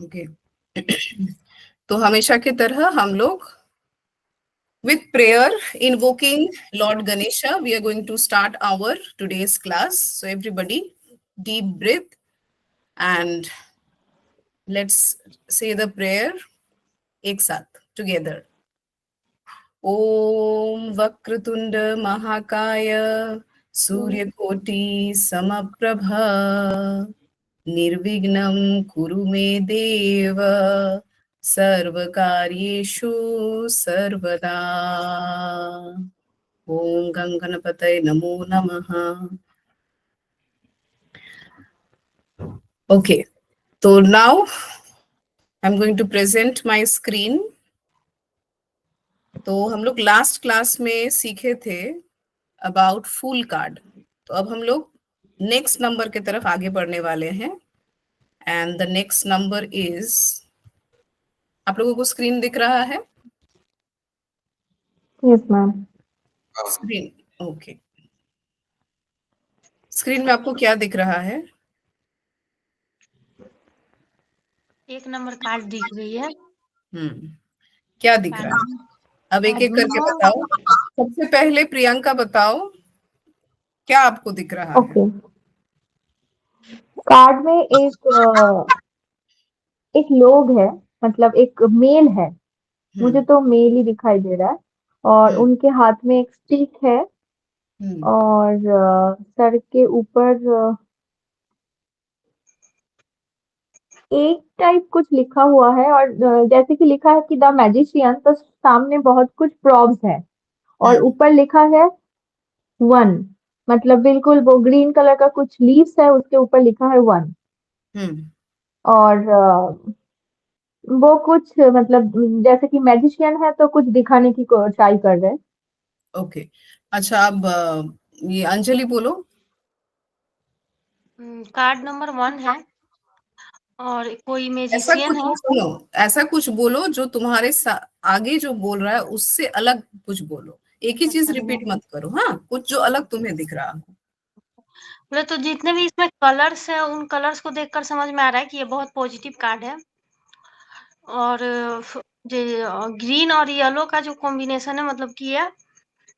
Okay. तो हमेशा की तरह हम लोग with prayer invoking Lord Ganesha, we are going to start our today's class. So everybody deep breath and let's say the prayer एक साथ together. Om Vakrtunda Mahakaya Suryakoti Samprabha Nirvignam Kuru Me Deva Sarvakaryeshu Sarvada. Om Ganganapataye Namo Namaha. Okay, so now I'm going to present my screen. तो हम लोग last class में सीखे थे about fool card. तो अब हम लोग नेक्स्ट नंबर की तरफ आगे बढ़ने वाले हैं and the next number is, आप लोगों को स्क्रीन दिख रहा है? Yes ma'am. Screen, okay. Screen में आपको क्या दिख रहा है? एक नंबर कार्ड दिख रही है। क्या दिख रहा है? अब एक एक करके बताओ। सबसे पहले प्रियंका बताओ, क्या आपको दिख रहा है? कार्ड में एक लोग है, मतलब एक मेल है। मुझे तो मेल ही दिखाई दे रहा है और उनके हाथ में एक स्टिक है और सर के ऊपर एक टाइप कुछ लिखा हुआ है और जैसे कि लिखा है कि द मैजिशियन, तो सामने बहुत कुछ प्रॉप्स है और ऊपर लिखा है 1, मतलब बिल्कुल वो ग्रीन कलर का कुछ लीव्स है, उसके ऊपर लिखा है 1 और वो कुछ मतलब जैसे कि मैजिशियन है तो कुछ दिखाने की ट्राई कर रहे हैं। ओके, अच्छा अब ये अंजलि बोलो। कार्ड नंबर 1 है और कोई ऐसा मैजिशियन कुछ है। सुनो, ऐसा कुछ बोलो जो तुम्हारे आगे जो बोल रहा है उससे अलग कुछ बोलो। एक ही चीज रिपीट मत करो, हाँ, कुछ जो अलग तुम्हें दिख रहा हो। बोले तो जितने भी इसमें कलर्स है उन कलर्स को देखकर समझ में आ रहा है कि ये बहुत पॉजिटिव कार्ड है और जो ग्रीन और येलो का जो कॉम्बिनेशन है, मतलब कि ये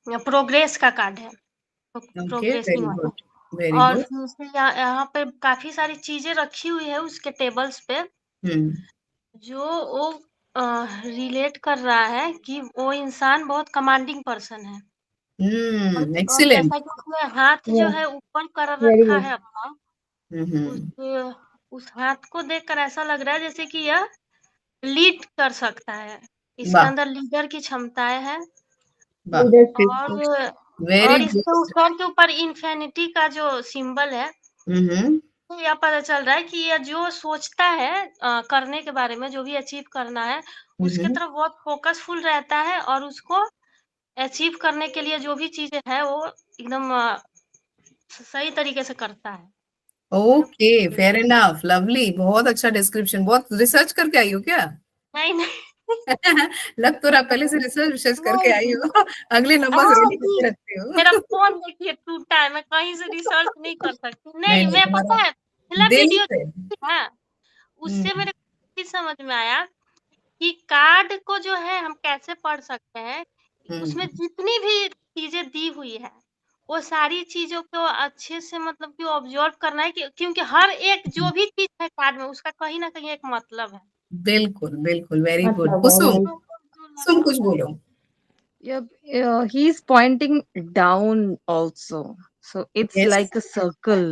प्रोग्रेस का कार्ड है, ओके, वेरी प्रोग्रेसिंग वाला। गुड, वेरी और गुड। फिर उससे यहाँ पे काफी सारी चीजें रखी हुई है उसके टेबल्स पे, जो वो रिलेट कर रहा है कि वो इंसान बहुत कमांडिंग पर्सन है। और एक्सीलेंट। जैसा कि उसने हाथ जो है ऊपर कर वेरी रखा गुड। है अपना, उस हाथ को देखकर ऐसा लग रहा है जैसे कि यह लीड कर सकता है, इसके वाह अंदर लीडर की क्षमताएं हैं। वाह, और वेरी इसके गुड। सर के ऊपर इन्फिनिटी का जो सिंबल है, तो यह पता चल रहा है कि यह जो सोचता है करने के बारे में, जो भी अचीव करना है, उसके तरफ बहुत फोकसफुल रहता है और उसको अचीव करने के लिए जो भी चीजें है वो एकदम सही तरीके से करता है। ओके, फेयर इनफ, लवली, बहुत अच्छा डिस्क्रिप्शन। बहुत रिसर्च करके आई हो क्या? नहीं लग तो रहा पहले से रिसर्च रिसर्च करके आई नहीं। हो। अगले नंबर हाँ रेडी जी, करके रखते हो। मेरा फोन देखिए टूटा है, मैं कहीं से रिसर्च नहीं कर सकती। नहीं नहीं, नहीं, मैं तुम्हारा पता है पहला दिल वीडियो से। है, उससे हम्म मेरे को चीज समझ में आया कि कार्ड को जो है हम कैसे पढ़ सकते हैं। उसमें हम्म जितनी भी चीजें दी हुई है, वो सारी चीजों को अच्छे से मतलब कि ऑब्जर्व करना है, क्योंकि हर एक जो भी चीज है कार्ड में उसका कहीं ना कहीं एक मतलब है। बिल्कुल बिल्कुल, वेरी गुड। मतलब कुसुम, है कुसुम कुछ बोलो। Yep, he's pointing down also. So it's yes like a circle.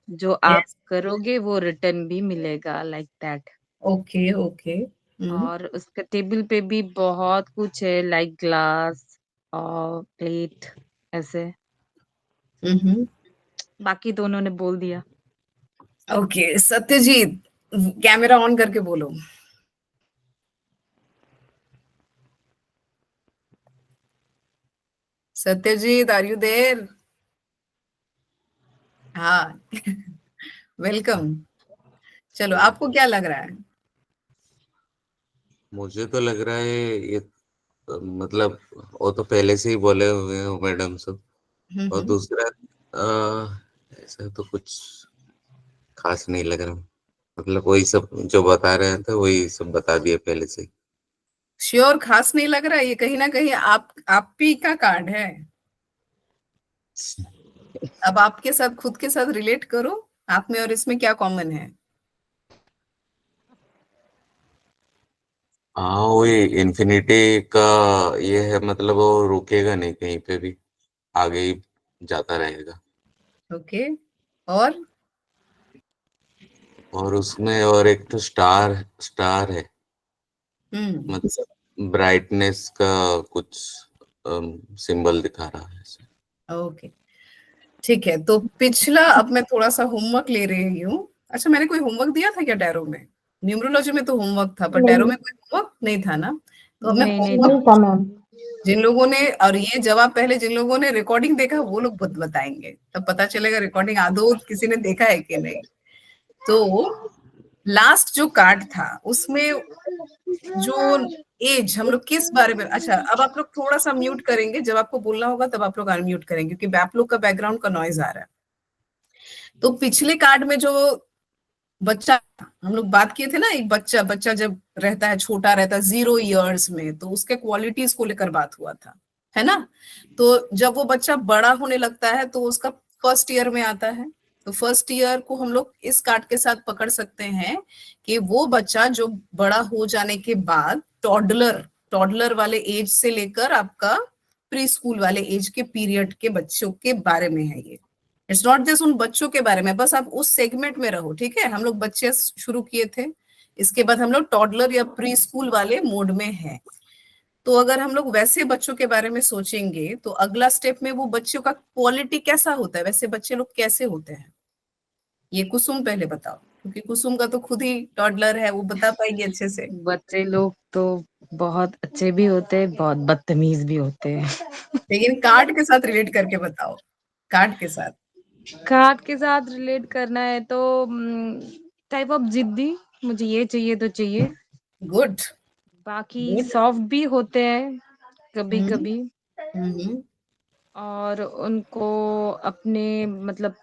जो आप यस, करोगे वो रिटर्न भी मिलेगा like that. Okay okay. और उसके टेबल पे भी बहुत कुछ है like ग्लास और प्लेट ऐसे। बाकी तो उन्होंने बोल दिया। ओके, सत्यजीत, कैमरा ऑन करके बोलो। Satyajit, are you there? हाँ। वेलकम। चलो, आपको क्या लग रहा है? मुझे तो लग रहा है ये मतलब वो तो पहले से ही बोले हुए हो मैडम सब। और दूसरा ऐसा तो कुछ खास नहीं लग रहा। मतलब वही सब जो बता रहे थे वही सब बता दिए पहले से। श्योर, खास नहीं लग रहा है ये? कहीं ना कहीं आप ही का कार्ड है। अब आपके साथ, खुद के साथ रिलेट करो, आप में और इसमें क्या कॉमन है? हाँ वही इन्फिनिटी का ये है, मतलब वो रुकेगा नहीं कहीं पे भी, आगे ही जाता रहेगा। ओके, और और उसमें और एक तो स्टार स्टार है, मतलब ब्राइटनेस का कुछ सिंबल दिखा रहा है ऐसे। ओके, ठीक है। तो पिछला, अब मैं थोड़ा सा होमवर्क ले रही हूँ। अच्छा, मैंने कोई होमवर्क दिया था क्या टैरो में? न्यूमरोलॉजी में तो होमवर्क था, पर टैरो नहीं, में कोई होमवर्क नहीं था ना? तो अब मैं नहीं नहीं होमवर्क, था मैम। जिन लोगों ने, और ये जवाब पहले जिन लोगों ने रिकॉर्डिंग देखा वो लोग बताएंगे, तब पता चलेगा रिकॉर्डिंग आदौ किसी ने देखा है कि नहीं। तो लास्ट जो कार्ड था उसमें जो एज, हम लोग किस बारे में, अच्छा अब आप लोग थोड़ा सा म्यूट करेंगे, जब आपको बोलना होगा तब आप लोग अनम्यूट करेंगे, क्योंकि आप लोग का बैकग्राउंड का नॉइज आ रहा है। तो पिछले कार्ड में जो बच्चा, हम लोग बात किए थे ना, एक बच्चा बच्चा जब रहता है, छोटा रहता है 0 इयर्स में, तो उसके क्वालिटीज को लेकर बात हुआ था, है ना? तो जब वो बच्चा बड़ा होने लगता है तो उसका फर्स्ट ईयर में आता है। तो फर्स्ट ईयर को हम लोग इस कार्ड के साथ पकड़ सकते हैं कि वो बच्चा जो बड़ा हो जाने के बाद टॉडलर टॉडलर वाले एज से लेकर आपका प्री स्कूल वाले एज के पीरियड के बच्चों के बारे में है ये। इट्स नॉट जस्ट उन बच्चों के बारे में, बस आप उस सेगमेंट में रहो, ठीक है? हम लोग बच्चे शुरू किए थे, इसके बाद हम लोग टॉडलर या प्री स्कूल वाले मोड में हैं। तो अगर हम लोग वैसे बच्चों के बारे में सोचेंगे तो अगला स्टेप में वो बच्चों का क्वालिटी कैसा होता है, वैसे बच्चे लोग कैसे होते हैं, ये कुसुम पहले बताओ, क्योंकि कुसुम का तो खुद ही टॉडलर है, वो बता पाएगी अच्छे से। बच्चे लोग तो बहुत अच्छे भी होते हैं, बहुत बदतमीज भी होते हैं। लेकिन कार्ड के साथ रिलेट करके बताओ, कार्ड के साथ। कार्ड के साथ रिलेट करना है तो टाइप ऑफ जिद्दी, मुझे ये चाहिए तो चाहिए। गुड, बाकी गुड। सॉफ्ट भी होते हैं कभी हम्म, कभी, हम्म, और उनको अपने मतलब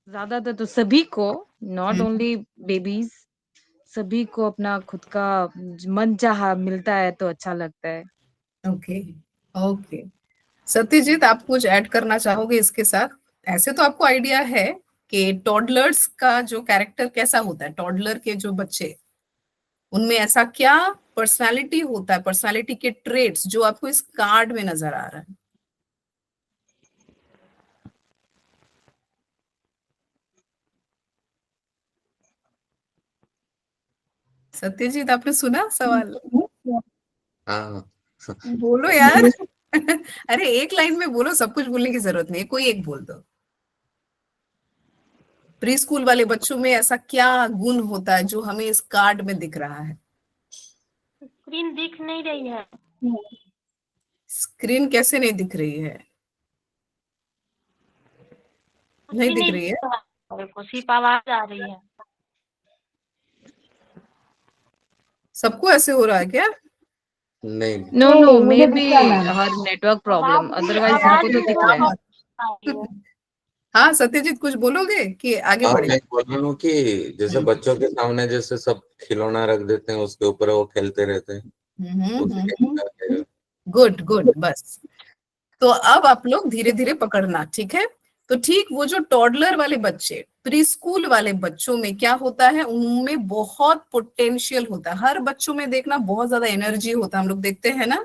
ज्यादातर तो सभी को, नॉट हम्म। ओनली बेबीज, सभी को अपना खुद का मन चाहा मिलता है तो अच्छा लगता है। Okay, okay. सत्यजीत, आप कुछ ऐड करना चाहोगे इसके साथ? ऐसे तो आपको आइडिया है कि टॉडलर्स का जो कैरेक्टर कैसा होता है, टॉडलर के जो बच्चे, उनमें ऐसा क्या पर्सनालिटी होता है, पर्सनालिटी के ट्रेट्स जो आपको इस कार्ड में नजर आ रहा है? सत्यजीत, आपने सुना सवाल? हाँ बोलो यार। अरे एक लाइन में बोलो, सब कुछ बोलने की जरूरत नहीं है, कोई एक बोल दो। प्री स्कूल वाले बच्चों में ऐसा क्या गुण होता है जो हमें इस कार्ड में दिख रहा है? स्क्रीन दिख नहीं रही है। स्क्रीन कैसे नहीं दिख रही है? कुछ नहीं भी दिख नहीं रही है? दिख रहा है, मेरे को सिर्फ आवाज आ रही है। सबको ऐसे हो रहा है क्या? नहीं नो नहीं नो, नहीं, मे मुझे बी दिख रहा है मैम। हर नेटवर्क प्रॉब्लम, अदरवाइज आवाज हमको तो भी दिख थोड़ा रहा है। बहुत आ रही है। हाँ सत्यजीत, कुछ बोलोगे कि आगे हाँ बढ़े? मैं बोल रहा हूँ कि जैसे बच्चों के सामने जैसे सब खिलौना रख देते हैं, उसके ऊपर वो खेलते रहते हैं, उसी टाइप का है। गुड, गुड, बस। तो अब आप लोग धीरे धीरे पकड़ना, ठीक है? तो ठीक वो जो टॉडलर वाले बच्चे, प्री स्कूल वाले बच्चों में क्या होता है, उनमें बहुत पोटेंशियल होता है। हर बच्चों में देखना बहुत ज्यादा एनर्जी होता है, हम लोग देखते हैं ना।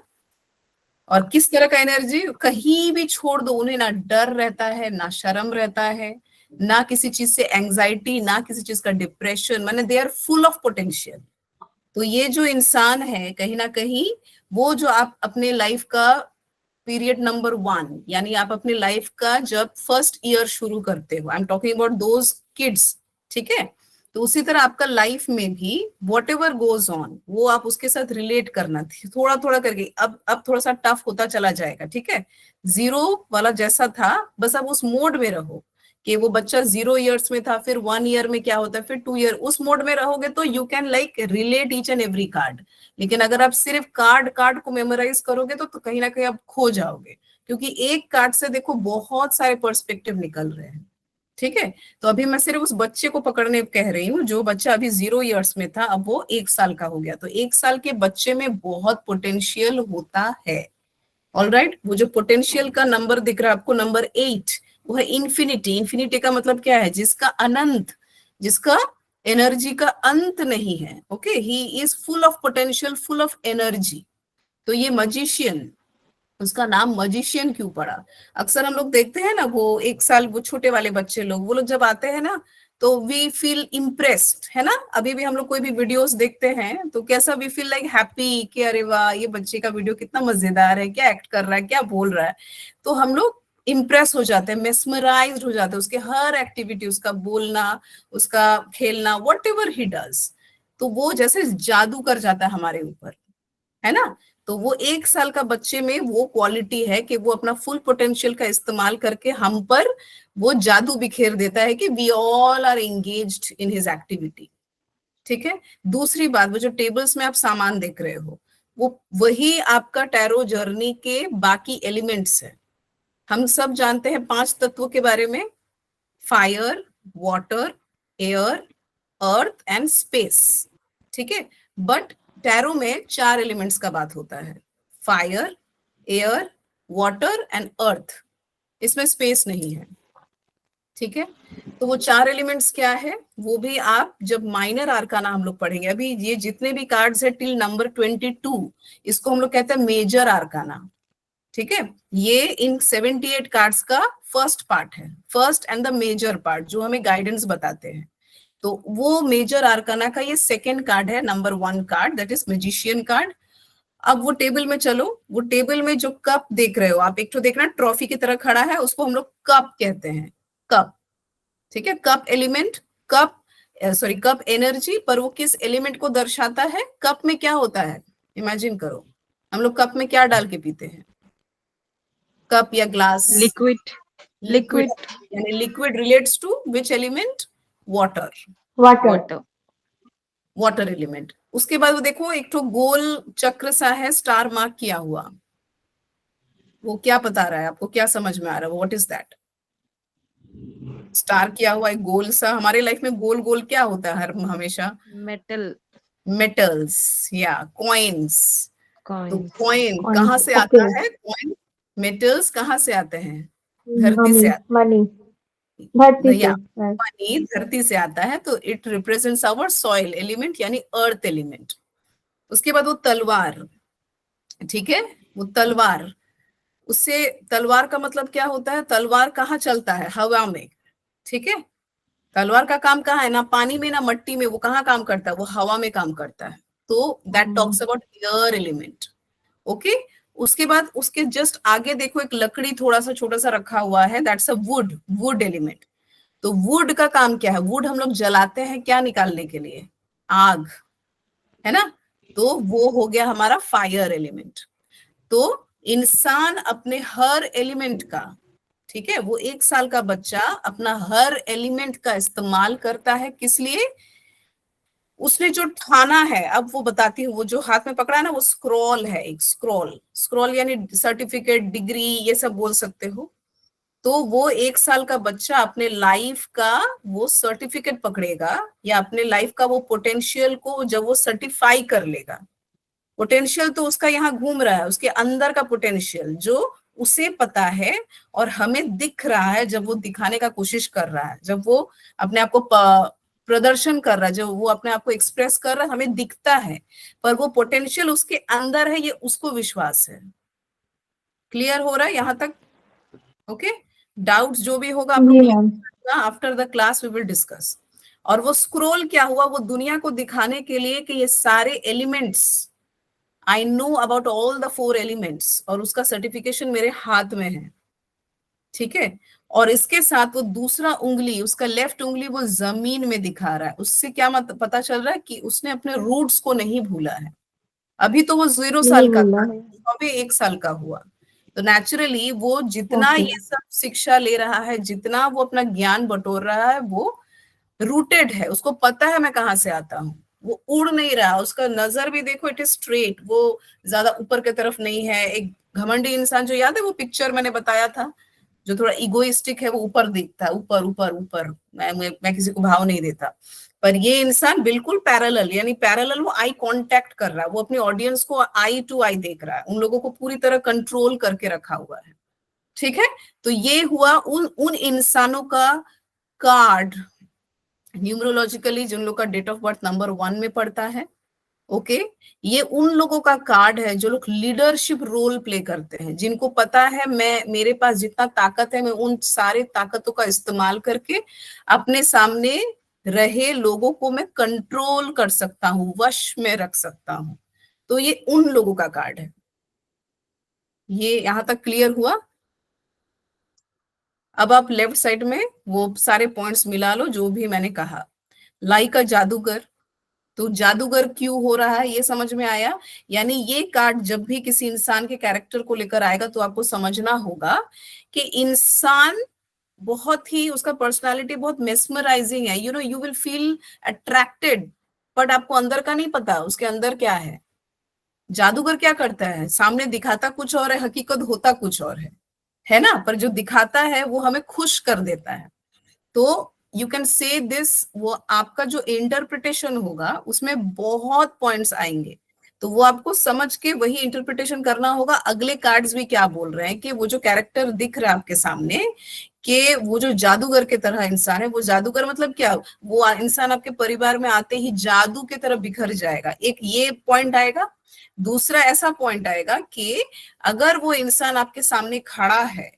और किस तरह का एनर्जी, कहीं भी छोड़ दो उन्हें, ना डर रहता है, ना शर्म रहता है, ना किसी चीज से एंजाइटी, ना किसी चीज का डिप्रेशन, माने they are full of potential. तो ये जो इंसान है, कहीं ना कहीं वो जो आप अपने लाइफ का पीरियड नंबर 1, यानी आप अपने लाइफ का जब फर्स्ट ईयर शुरू करते हो, I am talking about those kids, ठीक है? तो उसी तरह आपका लाइफ में भी वॉट एवर गोज ऑन, वो आप उसके साथ रिलेट करना थोड़ा थोड़ा करके। अब थोड़ा सा टफ होता चला जाएगा, ठीक है? 0 वाला जैसा था, बस अब उस मोड में रहो कि वो बच्चा 0 इयर्स में था, फिर 1 ईयर में क्या होता है, फिर 2 ईयर, उस मोड में रहोगे तो you can like relate each and every card. लेकिन अगर आप सिर्फ कार्ड कार्ड को मेमोराइज करोगे तो कहीं ना कहीं आप खो जाओगे, क्योंकि एक कार्ड से देखो बहुत सारे पर्सपेक्टिव निकल रहे हैं, ठीक है। तो अभी मैं सिर्फ उस बच्चे को पकड़ने कह रही हूँ, जो बच्चा अभी 0 इयर्स में था, अब वो 1 साल का हो गया। तो 1 साल के बच्चे में बहुत पोटेंशियल होता है। ऑलराइट, वो जो पोटेंशियल का नंबर दिख रहा है आपको, नंबर 8, वो है इन्फिनिटी। इन्फिनिटी का मतलब क्या है? जिसका अनंत, जिसका एनर्जी का अंत नहीं है। Okay, he is full of potential, full of energy. तो ये मजिशियन, उसका नाम मजिशियन क्यों पड़ा? अक्सर हम लोग देखते हैं ना, वो 1 साल, वो छोटे वाले बच्चे लोग, वो लोग जब आते हैं ना, तो वी फील इम्प्रेस्ड, है ना। अभी भी हम लोग कोई भी वीडियोस देखते हैं तो कैसा, वी फील लाइक हैप्पी कि अरे वाह, ये बच्चे का वीडियो कितना मजेदार है, क्या एक्ट कर रहा है, क्या बोल रहा है। तो हम लोग इम्प्रेस हो जाते हैं, मेस्मराइज्ड हो जाते हैं उसके हर एक्टिविटी, उसका बोलना, उसका खेलना, वट एवर ही डज। तो वो जैसे जादू कर जाता है हमारे ऊपर, है ना। तो वो 1 साल का बच्चे में वो क्वालिटी है कि वो अपना फुल पोटेंशियल का इस्तेमाल करके हम पर वो जादू बिखेर देता है कि we all are engaged in his activity. ठीक है। दूसरी बात, वो जो टेबल्स में आप सामान देख रहे हो, वो वही आपका टैरो जर्नी के बाकी एलिमेंट्स है। हम सब जानते हैं 5 तत्वों के बारे में, fire, water, air, earth and space. ठीक है। बट टैरो में 4 एलिमेंट्स का बात होता है, fire, air, water and earth. इसमें स्पेस नहीं है। ठीक है। तो वो 4 एलिमेंट्स क्या है, वो भी आप जब माइनर आर्काना हम लोग पढ़ेंगे, अभी ये जितने भी कार्ड्स है टिल नंबर 22, इसको हम लोग कहते हैं मेजर आर्काना। ठीक है। ये इन 78 कार्ड्स का फर्स्ट पार्ट है, first and the major part, जो हमें गाइडेंस बताते हैं। तो वो मेजर आर्काना का ये सेकेंड कार्ड है, number 1 card, that is magician card. अब वो टेबल में चलो, वो टेबल में जो कप देख रहे हो आप, एक तो देखना ट्रॉफी की तरह खड़ा है, उसको हम लोग कप कहते हैं, कप। ठीक है। Cup element, cup sorry cup energy, पर वो किस एलिमेंट को दर्शाता है? कप में क्या होता है, इमेजिन करो, हम लोग कप में क्या डाल के पीते हैं? कप या ग्लास, लिक्विड। लिक्विड, यानी liquid relates to which element? Water, water. Water element. उसके बाद वो देखो एक तो गोल चक्र सा है, स्टार मार्क किया हुआ, वो क्या बता रहा है आपको, क्या समझ में आ रहा है? What is that? स्टार किया हुआ एक गोल सा, हमारे लाइफ में गोल गोल क्या होता है हर हमेशा? मेटल, मेटल्स या कॉइन्स। तो कॉइन्स। कॉइन कॉइन, कहाँ से ओके। आता है? कॉइन, मेटल्स कहाँ से आते हैं? धरती मनी, से आते मनी धरती हैं। से, या right. मनी धरती से आता है, तो it represents our soil element, यानी अर्थ एलिमेंट। उसके बाद वो तलवार, ठीक है, वो तलवार, उससे तलवार का मतलब क्या होता है? तलवार कहाँ चलता है? हवा में। ठीक है। तलवार का काम कहाँ है? ना पानी में ना मट्टी में, वो कहाँ काम करता है? वो हवा में काम करता है। तो that talks about air element. Okay. उसके बाद उसके जस्ट आगे देखो एक लकड़ी थोड़ा सा छोटा सा रखा हुआ है, that's a would, would element. तो वुड का काम क्या है? वुड हम लोग जलाते हैं क्या निकालने के लिए? आग, है ना। तो वो हो गया हमारा फायर एलिमेंट। तो इंसान अपने हर एलिमेंट का, ठीक है, वो 1 साल का बच्चा अपना हर एलिमेंट का इस्तेमाल करता है, किस लिए? उसने जो ठाना है, अब वो बताती हूँ, वो जो हाथ में पकड़ा है ना, वो स्क्रॉल है, एक स्क्रॉल, स्क्रॉल यानी सर्टिफिकेट, डिग्री, ये सब बोल सकते हो। तो वो 1 साल का बच्चा अपने लाइफ का वो सर्टिफिकेट पकड़ेगा, या अपने लाइफ का वो पोटेंशियल को जब वो सर्टिफाई कर लेगा। पोटेंशियल तो उसका यहाँ घूम रहा है, उसके अंदर का पोटेंशियल जो उसे पता है और हमें दिख रहा है, जब वो दिखाने का कोशिश कर रहा है, जब वो अपने आप को प्रदर्शन कर रहा है, जब वो अपने आप को एक्सप्रेस कर रहा है, हमें दिखता है, पर वो पोटेंशियल उसके अंदर है, ये उसको विश्वास है। क्लियर हो रहा है यहाँ तक? ओके। डाउट्स जो भी होगा आप जी लोग ma'am. After the class we will discuss. और वो स्क्रोल क्या हुआ? वो दुनिया को दिखाने के लिए कि ये सारे elements, I know about all the 4 elements, और उसका सर्टिफिकेशन मेरे हाथ में है। ठीक है। और इसके साथ वो दूसरा उंगली, उसका लेफ्ट उंगली वो जमीन में दिखा रहा है। उससे क्या पता चल रहा है? कि उसने अपने रूट्स को नहीं भूला है। अभी तो वो 0 नहीं साल का बोला था, है। अभी 1 साल का हुआ। तो नेचुरली वो जितना ओके। ये सब शिक्षा ले रहा है, जितना वो अपना ज्ञान बटोर रहा है, वो रूटेड है, उसको पता है मैं कहाँ से आता हूँ। वो उड़ नहीं रहा, उसका नजर भी देखो, इट इज स्ट्रेट, वो ज्यादा ऊपर की तरफ नहीं है। एक घमंडी इंसान, जो याद है वो पिक्चर मैंने बताया था, जो थोड़ा इगोइस्टिक है वो ऊपर दिखता है, ऊपर ऊपर ऊपर, मैं किसी को भाव नहीं देता। पर ये इंसान बिल्कुल पैरेलल, यानी पैरेलल, वो आई कांटेक्ट कर रहा है, वो अपनी ऑडियंस को आई टू आई देख रहा है, उन लोगों को पूरी तरह कंट्रोल करके रखा हुआ है। ठीक है, तो ये हुआ उन इंसानों का कार्ड, न्यूमरोलॉजिकली जिन लोग का डेट ऑफ बर्थ नंबर 1 में पड़ता है। ओके, ये उन लोगों का कार्ड है जो लोग लीडरशिप रोल प्ले करते हैं, जिनको पता है मेरे पास जितना ताकत है मैं उन सारे ताकतों का इस्तेमाल करके अपने सामने रहे लोगों को मैं कंट्रोल कर सकता हूँ, वश में रख सकता हूँ। तो ये उन लोगों का कार्ड है। ये यहां तक क्लियर हुआ? अब आप लेफ्ट साइड में वो सारे पॉइंट्स मिला लो जो भी मैंने कहा। लाइक अ जादूगर, तो जादूगर क्यों हो रहा है ये समझ में आया। यानी ये कार्ड जब भी किसी इंसान के कैरेक्टर को लेकर आएगा तो आपको समझना होगा कि इंसान बहुत ही, उसका पर्सनालिटी बहुत मेस्मराइजिंग है, you will feel attracted, but आपको अंदर का नहीं पता उसके अंदर क्या है। जादूगर क्या करता है, सामने दिखाता कुछ और है, हकीकत होता कुछ और है ना, पर जो दिखाता है वो हमें खुश कर देता है। तो यू कैन से दिस, वो आपका जो इंटरप्रिटेशन होगा उसमें बहुत पॉइंट्स आएंगे, तो वो आपको समझ के वही इंटरप्रिटेशन करना होगा। अगले कार्ड्स भी क्या बोल रहे हैं कि वो जो कैरेक्टर दिख रहा है आपके सामने, कि वो जो जादूगर के तरह इंसान है, वो जादूगर मतलब क्या, वो इंसान आपके परिवार में आते ही जादू की तरह बिखर जाएगा, एक ये पॉइंट आएगा। दूसरा ऐसा पॉइंट आएगा कि अगर वो इंसान आपके सामने खड़ा है,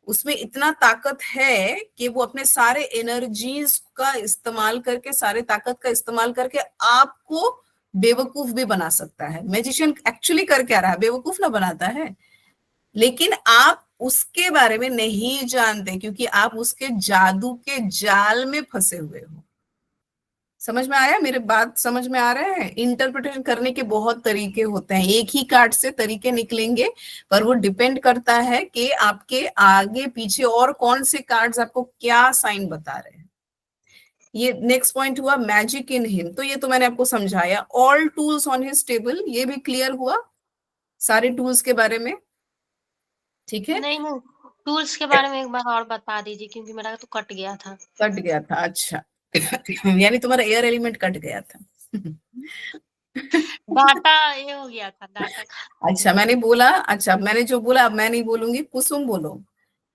उसमें इतना ताकत है कि वो अपने सारे एनर्जीज का इस्तेमाल करके, सारे ताकत का इस्तेमाल करके आपको बेवकूफ भी बना सकता है। मैजिशियन एक्चुअली कर क्या रहा है, बेवकूफ ना बनाता है, लेकिन आप उसके बारे में नहीं जानते क्योंकि आप उसके जादू के जाल में फंसे हुए हो। समझ में आया? मेरे बात समझ में आ रहे हैं? इंटरप्रिटेशन करने के बहुत तरीके होते हैं, एक ही कार्ड से तरीके निकलेंगे, पर वो डिपेंड करता है कि आपके आगे पीछे और कौन से कार्ड्स आपको क्या साइन बता रहे हैं। ये नेक्स्ट पॉइंट हुआ मैजिक इन हिम, तो ये तो मैंने आपको समझाया। All tools on his table, ये भी क्लियर हुआ सारे टूल्स के बारे में? ठीक है, नहीं नहीं, टूल्स के बारे में एक बार और बता दीजिए क्योंकि मेरा तो कट गया था। कट गया था, अच्छा। यानी तुम्हारा एयर एलिमेंट कट गया था। डाटा ये हो गया था, डाटा का। अच्छा मैंने बोला, अच्छा मैंने जो बोला अब मैं नहीं बोलूंगी, कुसुम बोलो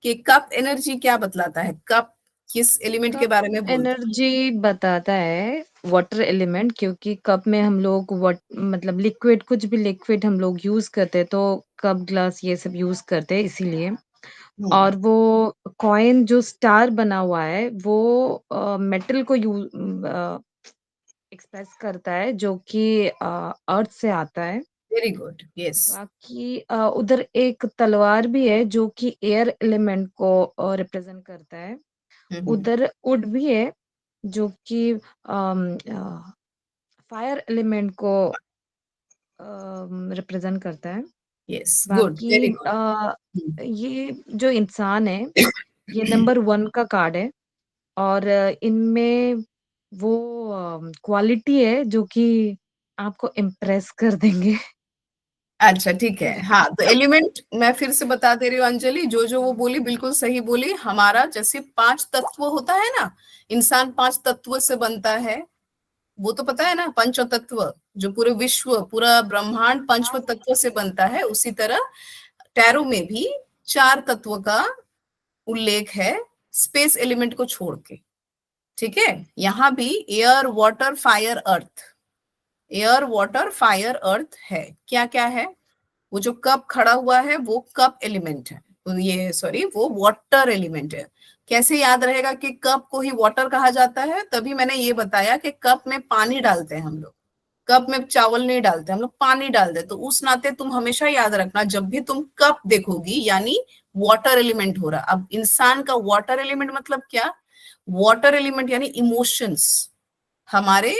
कि कप एनर्जी क्या बतलाता है, कप किस एलिमेंट के बारे में बोलता है? एनर्जी बताता है वाटर एलिमेंट, क्योंकि कप में हम लोग मतलब लिक्विड, कुछ भी लिक्विड हम लोग यूज करते हैं, तो कप ग्लास ये सब यूज करते हैं इसीलिए। और वो कॉइन जो स्टार बना हुआ है वो मेटल को एक्सप्रेस करता है, जो कि अर्थ से आता है। Very good, yes. बाकी उधर एक तलवार भी है जो कि एयर एलिमेंट को रिप्रेजेंट करता है। उधर वुड भी है जो कि फायर एलिमेंट को रिप्रेजेंट करता है। यस, गुड, बाकी वेरी गुड। ये जो इंसान है ये नंबर 1 का कार्ड है, और इनमें वो क्वालिटी है जो कि आपको इम्प्रेस कर देंगे। अच्छा ठीक है, हाँ, तो एलिमेंट मैं फिर से बता दे रही हूँ अंजलि, जो जो वो बोली बिल्कुल सही बोली। हमारा जैसे 5 तत्व होता है ना, इंसान 5 तत्व से बनता है, वो तो पता है ना, पंच तत्व, जो पूरे विश्व, पूरा ब्रह्मांड पंचम तत्व से बनता है, उसी तरह टैरो में भी 4 तत्व का उल्लेख है स्पेस एलिमेंट को छोड़ के। ठीक है, यहाँ भी air water fire earth, air water fire earth है। क्या क्या है, वो जो कप खड़ा हुआ है वो कप एलिमेंट है, तो ये सॉरी वो वाटर एलिमेंट है। कैसे याद रहेगा कि कप को ही वाटर कहा जाता है? तभी मैंने ये बताया कि कप में पानी डालते हैं हम लोग, कप में चावल नहीं डालते हम लोग, पानी डालते हैं। तो उस नाते तुम हमेशा याद रखना, जब भी तुम कप देखोगी यानी वाटर एलिमेंट हो रहा। अब इंसान का वाटर एलिमेंट मतलब क्या, वाटर एलिमेंट यानी इमोशंस, हमारे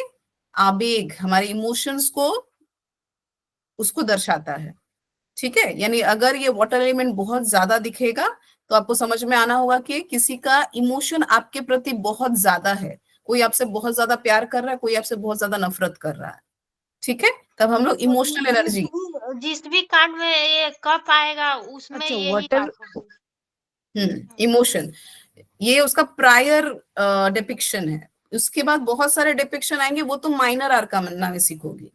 आवेग, हमारे इमोशंस को उसको दर्शाता है। ठीक है, यानी अगर ये वाटर एलिमेंट बहुत ज्यादा दिखेगा तो आपको समझ में आना होगा कि किसी का इमोशन आपके प्रति बहुत ज्यादा है, कोई आपसे बहुत ज्यादा प्यार कर रहा है, कोई आपसे बहुत ज्यादा नफरत कर रहा है। ठीक है, तब हम लोग तो इमोशनल एनर्जी, जिस भी कार्ड में ये कप आएगा उसमें अच्छा, यही वाटर बात होगी। इमोशन, ये उसका प्रायर डिपिक्शन है। उसके बाद बहुत सारे डिपिक्शन आएंगे, वो तुम माइनर आर्काना में सीखोगी।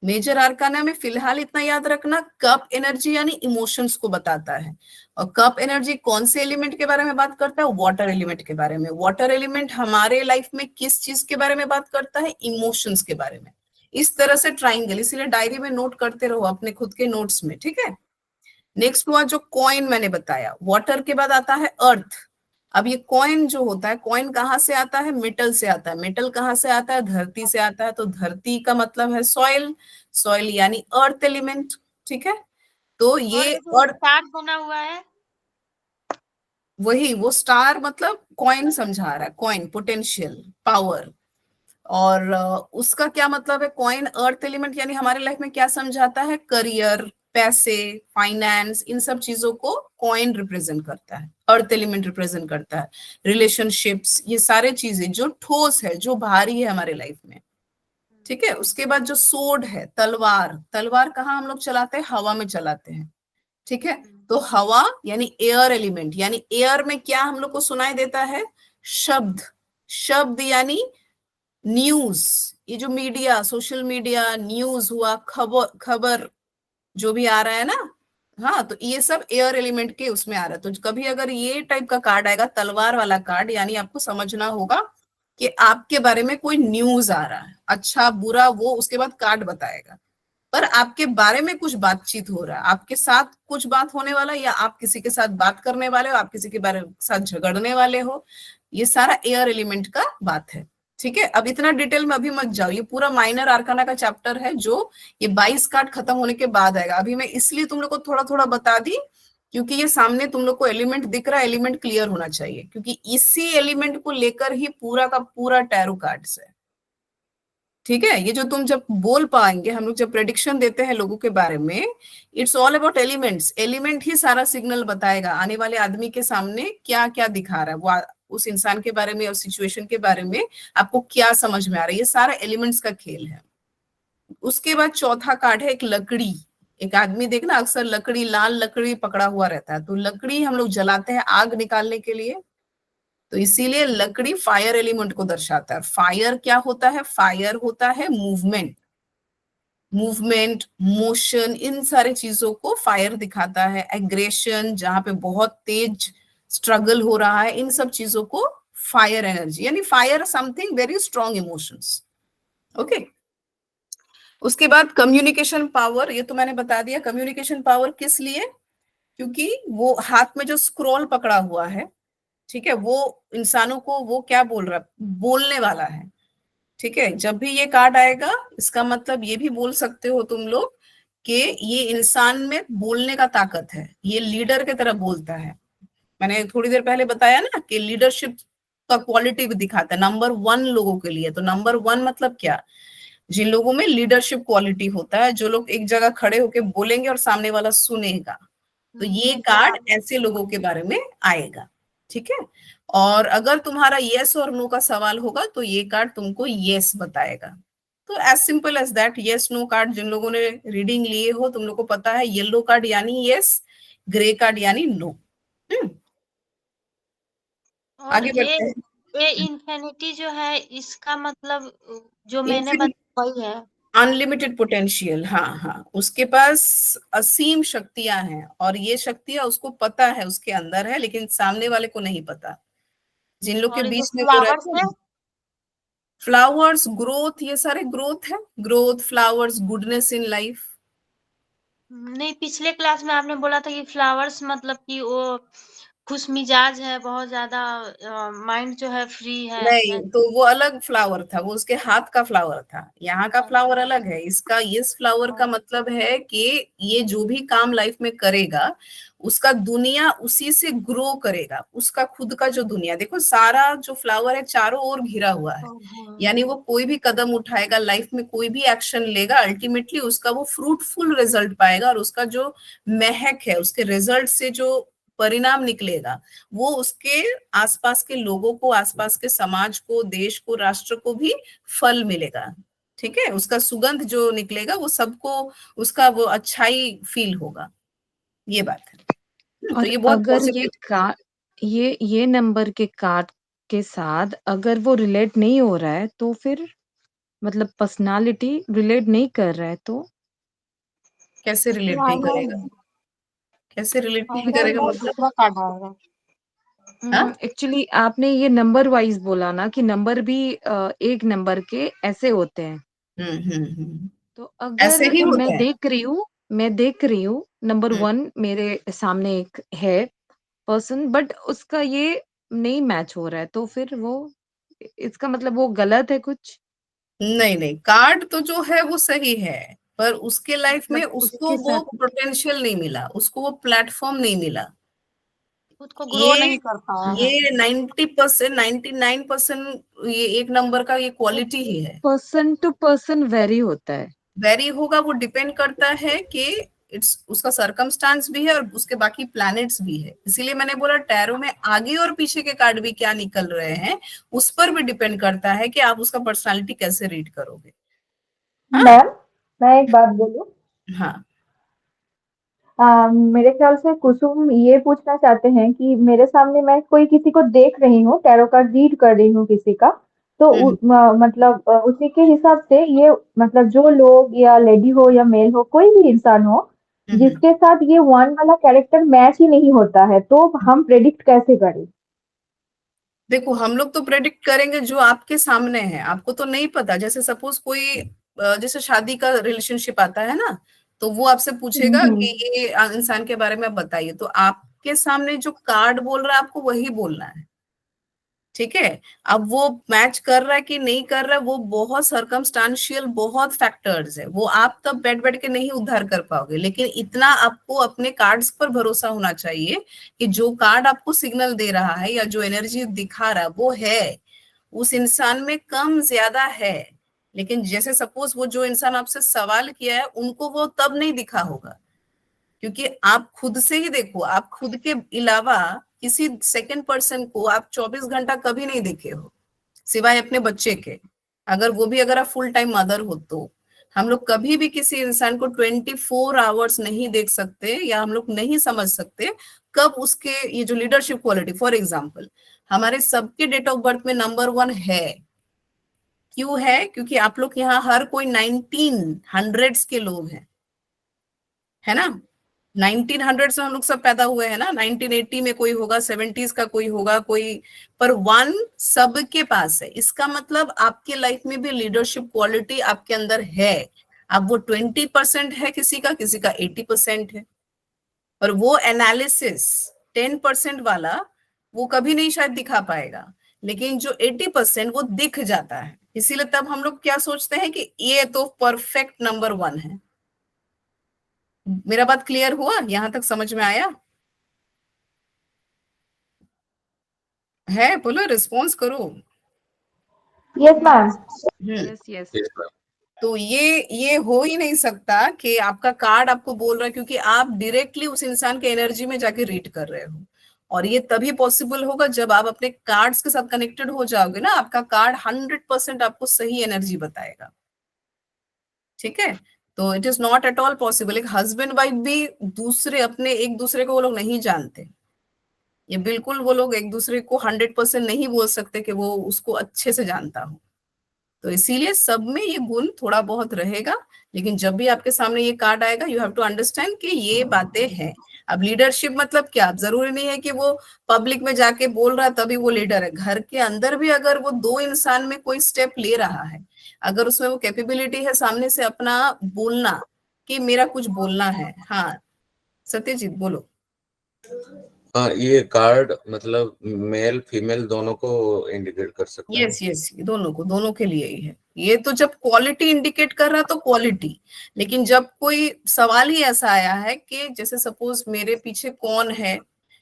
मेजर आर्काना में फिलहाल इतना याद रखना, कप एनर्जी यानी इमोशंस को बताता है। और कप एनर्जी कौन से एलिमेंट के बारे में बात करता है? वाटर एलिमेंट के बारे में। वाटर एलिमेंट हमारे लाइफ में किस चीज के बारे में बात करता है? इमोशंस के बारे में। इस तरह से ट्राइंगल, इसीलिए डायरी में नोट करते रहो अपने खुद के नोट्स में, ठीक है। नेक्स्ट हुआ जो कॉइन मैंने बताया, वाटर के बाद आता है अर्थ। अब ये कॉइन जो होता है, कॉइन कहाँ से आता है? मेटल से आता है। मेटल कहाँ से आता है? धरती से आता है। तो धरती का मतलब है सॉइल, सॉइल यानी अर्थ एलिमेंट, ठीक है। तो ये और स्टार बना हुआ है, वही वो स्टार मतलब कॉइन समझा रहा है, कॉइन पोटेंशियल पावर। और उसका क्या मतलब है? कॉइन अर्थ एलिमेंट यानी हमारे लाइफ में क्या समझाता है? करियर, पैसे, फाइनेंस, इन सब चीजों को कॉइन रिप्रेजेंट करता है, अर्थ एलिमेंट रिप्रेजेंट करता है। रिलेशनशिप्स, ये सारे चीजें जो ठोस है, जो भारी है हमारे लाइफ में, ठीक है। उसके बाद जो सोड है, तलवार, तलवार कहाँ हम लोग चलाते हैं? हवा में चलाते हैं, ठीक है। तो हवा यानी एयर एलिमेंट, यानी एयर में क्या हम लोग को सुनाई देता है? शब्द, शब्द यानी न्यूज। ये जो मीडिया, सोशल मीडिया, न्यूज हुआ, खबर, खबर जो भी आ रहा है ना, हाँ, तो ये सब एयर एलिमेंट के उसमें आ रहा है। तो कभी अगर ये टाइप का कार्ड आएगा, तलवार वाला कार्ड, यानी आपको समझना होगा कि आपके बारे में कोई न्यूज आ रहा है, अच्छा बुरा, वो उसके बाद कार्ड बताएगा। पर आपके बारे में कुछ बातचीत हो रहा है, आपके साथ कुछ बात होने वाला है, या आप किसी के साथ बात करने वाले हो, आप किसी के बारे में साथ झगड़ने वाले हो, ये सारा एयर एलिमेंट का बात है, ठीक है। अब इतना डिटेल में अभी मत जाओ, ये पूरा माइनर आर्काना का चैप्टर है जो ये 22 कार्ड खत्म होने के बाद आएगा। अभी मैं इसलिए तुम लोग को थोड़ा थोड़ा बता दी क्योंकि ये सामने तुम लोग को एलिमेंट दिख रहा है, एलिमेंट क्लियर होना चाहिए, क्योंकि इसी एलिमेंट को लेकर ही पूरा का पूरा टैरो कार्ड्स है, ठीक है। ये जो तुम जब बोल पाएंगे, हम लोग जब प्रेडिक्शन देते हैं लोगों के बारे में, it's all about elements. Element ही सारा सिग्नल बताएगा आने वाले आदमी के सामने क्या क्या दिखा रहा है, वो उस इंसान के बारे में और सिचुएशन के बारे में आपको क्या समझ में आ रहा है, ये सारा एलिमेंट्स का खेल है। उसके बाद चौथा कार्ड है एक लकड़ी। एक आदमी देखना अक्सर लकड़ी, लाल लकड़ी पकड़ा हुआ रहता है, तो लकड़ी हम लोग जलाते हैं आग निकालने के लिए, तो इसीलिए लकड़ी फायर एलिमेंट को दर्शाता है। फायर क्या होता है? फायर होता है मूवमेंट, मूवमेंट, मोशन, इन सारे चीजों को फायर दिखाता है। एग्रेशन, जहां पे बहुत तेज स्ट्रगल हो रहा है, इन सब चीजों को फायर एनर्जी, यानी fire something very strong emotions, okay. उसके बाद कम्युनिकेशन पावर, ये तो मैंने बता दिया। कम्युनिकेशन पावर किस लिए? क्योंकि वो हाथ में जो स्क्रॉल पकड़ा हुआ है, ठीक है, वो इंसानों को वो क्या बोल रहा है? बोलने वाला है, ठीक है। जब भी ये कार्ड आएगा, इसका मतलब ये भी बोल सकते हो तुम लोग कि ये इंसान में बोलने का ताकत है, ये लीडर की तरह बोलता है। मैंने थोड़ी देर पहले बताया ना कि लीडरशिप का क्वालिटी भी दिखाता है नंबर 1 लोगों के लिए। तो नंबर 1 मतलब क्या? जिन लोगों में लीडरशिप क्वालिटी होता है, जो लोग एक जगह खड़े होके बोलेंगे और सामने वाला सुनेगा, तो ये कार्ड ऐसे लोगों के बारे में आएगा, ठीक है। और अगर तुम्हारा यस और नो का सवाल होगा तो ये कार्ड तुमको यस बताएगा। तो as simple as that, yes no card जिन लोगों ने रीडिंग लिए हो, तुम लोग को पता है, येलो कार्ड यानी यस, ग्रे कार्ड यानी नो। और आगे बढ़ते हैं। ये इन्फिनिटी जो है, इसका मतलब जो मैंने बताया वही है, अनलिमिटेड पोटेंशियल, हाँ हाँ, उसके पास असीम शक्तियां हैं, और ये शक्तियां उसको पता है उसके अंदर है, लेकिन सामने वाले को नहीं पता। जिन लोग के और ये बीच में वो फ्लावर्स रहते है, हैं, फ्लावर्स, ग्रोथ, ये सारे ग्रोथ है, growth, flowers, goodness in life. नहीं पिछले क्लास में आपने बोला था कि फ्लावर्स मतलब कि वो खुश मिजाज है, बहुत ज्यादा माइंड जो है फ्री है। नहीं, तो वो अलग फ्लावर था, वो उसके हाथ का फ्लावर था। यहाँ का फ्लावर अलग है। इसका इस फ्लावर का मतलब है कि ये जो भी काम लाइफ में करेगा, उसका दुनिया उसी से ग्रो करेगा। उसका खुद का जो दुनिया, देखो सारा जो फ्लावर है चारों ओर घिरा हुआ है, यानी वो कोई भी कदम उठाएगा लाइफ में, कोई भी एक्शन लेगा, अल्टीमेटली उसका वो फ्रूटफुल रिजल्ट पाएगा, और उसका जो महक है, उसके रिजल्ट से जो परिणाम निकलेगा, वो उसके आसपास के लोगों को, आसपास के समाज को, देश को, राष्ट्र को भी फल मिलेगा, ठीक है। उसका सुगंध जो निकलेगा वो सबको उसका वो अच्छाई फील होगा, ये बात है। तो और ये बहुत अगर ये पॉजिटिव। ये नंबर के कार्ड के साथ अगर वो रिलेट नहीं हो रहा है तो फिर मतलब पर्सनालिटी रिलेट नहीं कर रहा है तो कैसे रिलेट नहीं करेगा? कैसे रिलेट नहीं अगर करेगा वो मतलब? दूसरा कार्ड आएगा। हाँ एक्चुअली आपने ये नंबर वाइज बोला ना कि नंबर भी एक नंबर के ऐसे होते हैं। तो ऐसे अगर ही होते मैं हैं। देख रही हूँ नंबर हम्म, 1 मेरे सामने एक है पर्सन बट उसका ये नहीं मैच हो रहा है तो फिर वो इसका मतलब वो गलत है कुछ नहीं नहीं, कार्ड तो जो है वो सही है, पर उसके लाइफ में मतलब उसको उसके वो साथ पोटेंशियल नहीं मिला, उसको वो प्लेटफॉर्म नहीं मिला। खुद को ग्रो ये नहीं कर पाया है। ये 90%, 99% ये एक नंबर का ये क्वालिटी ही है। पर्सन टू पर्सन वेरी होता है। वेरी होगा, वो डिपेंड करता है कि इट्स उसका सरकमस्टांस भी है और उसके बाकी प्लैनेट्स भी है। इसीलिए मैंने बोला टैरो में आगे और पीछे के कार्ड भी क्या निकल रहे हैं, उस पर भी डिपेंड करता है कि आप उसका पर्सनालिटी कैसे रीड करोगे। हाँ मैम, मैं एक बात बोलूं? हाँ। मेरे ख्याल से कुसुम ये पूछना चाहते हैं कि मेरे सामने मैं कोई किसी को देख रही हूँ, टैरो कार्ड रीड कर रही हूँ किसी का, तो हम्म मतलब उसी के हिसाब से ये मतलब जो लोग या लेडी हो या मेल हो, कोई भी इंसान हो हम्म। जिसके साथ ये वन वाला कैरेक्टर मैच ही नहीं होता है, तो हम प्रेडिक्ट कैसे करें? देखो, हम लोग तो प्रेडिक्ट करेंगे जो आपके सामने है, आपको तो नहीं पता। जैसे सपोज कोई जैसे शादी का रिलेशनशिप आता है ना, तो वो आपसे पूछेगा कि हम्म। ये इंसान के बारे में बताइए, तो आपके सामने जो कार्ड बोल रहा है आपको वही बोलना है। ठीक है। अब वो मैच कर रहा है कि नहीं कर रहा है, वो बहुत सरकमस्टांशियल, बहुत फैक्टर्स है, वो आप तब बैठ बैठ के नहीं उद्धार कर पाओगे। लेकिन इतना आपको अपने कार्ड्स पर भरोसा होना चाहिए कि जो कार्ड आपको सिग्नल दे रहा है या जो एनर्जी दिखा रहा है वो है, उस इंसान में कम ज्यादा है। लेकिन जैसे सपोज वो जो इंसान आपसे सवाल किया है उनको वो तब नहीं दिखा होगा, क्योंकि आप खुद से ही देखो, आप खुद के अलावा किसी सेकंड पर्सन को आप 24 घंटा कभी नहीं देखे हो, सिवाय अपने बच्चे के। अगर वो भी अगर आप फुल टाइम मदर हो तो हम लोग कभी भी किसी इंसान को 24 आवर्स नहीं देख सकते, या हम लोग नहीं समझ सकते कब उसके ये जो लीडरशिप क्वालिटी, फॉर एग्जाम्पल हमारे सबके डेट ऑफ बर्थ में नंबर 1 है। क्यों है? क्योंकि आप लोग यहाँ हर कोई 1900s के लोग हैं, है ना। 1900s में हम लोग सब पैदा हुए हैं ना, 1980 में कोई होगा, 70s का कोई होगा, कोई, पर 1 सबके पास है। इसका मतलब आपके लाइफ में भी लीडरशिप क्वालिटी आपके अंदर है। अब वो 20% है किसी का 80% है। और वो एनालिसिस 10% वाला वो कभी नहीं शायद दिखा पाएगा, लेकिन जो 80% वो दिख जाता है। इसीलिए तब हम लोग क्या सोचते हैं कि ये तो परफेक्ट नंबर 1 है। मेरा बात क्लियर हुआ? यहां तक समझ में आया है? बोलो, रिस्पॉन्स करो। Yes ma'am. Hmm. Yes yes Yes, ma'am. तो ये हो ही नहीं सकता कि आपका कार्ड आपको बोल रहा है, क्योंकि आप डायरेक्टली उस इंसान के एनर्जी में जाके रीड कर रहे हो। और ये तभी पॉसिबल होगा जब आप अपने कार्ड्स के साथ कनेक्टेड हो जाओगे ना, आपका कार्ड 100% आपको सही एनर्जी बताएगा। ठीक है। तो it is not at all possible. एक हस्बैंड वाइफ भी दूसरे अपने एक दूसरे को वो लोग नहीं जानते, ये बिल्कुल वो लोग एक दूसरे को 100% नहीं बोल सकते कि वो उसको अच्छे से जानता हो। तो इसीलिए सब में ये गुण थोड़ा बहुत रहेगा। लेकिन जब भी आपके सामने ये कार्ड आएगा, यू हैव टू अंडरस्टैंड कि ये बातें हैं। अब लीडरशिप मतलब क्या? अब जरूरी नहीं है कि वो पब्लिक में जाके बोल रहा है तभी वो लीडर है। घर के अंदर भी अगर वो 2 इंसान में कोई स्टेप ले रहा है, अगर उसमें वो कैपेबिलिटी है सामने से अपना बोलना कि मेरा कुछ बोलना है। हाँ सत्यजीत बोलो। हाँ, ये कार्ड मतलब मेल फीमेल दोनों को इंडिकेट कर सकता है। यस यस, दोनों को, दोनों के लिए ही है। ये तो जब क्वालिटी इंडिकेट कर रहा तो क्वालिटी। लेकिन जब कोई सवाल ही ऐसा आया है कि जैसे सपोज मेरे पीछे कौन है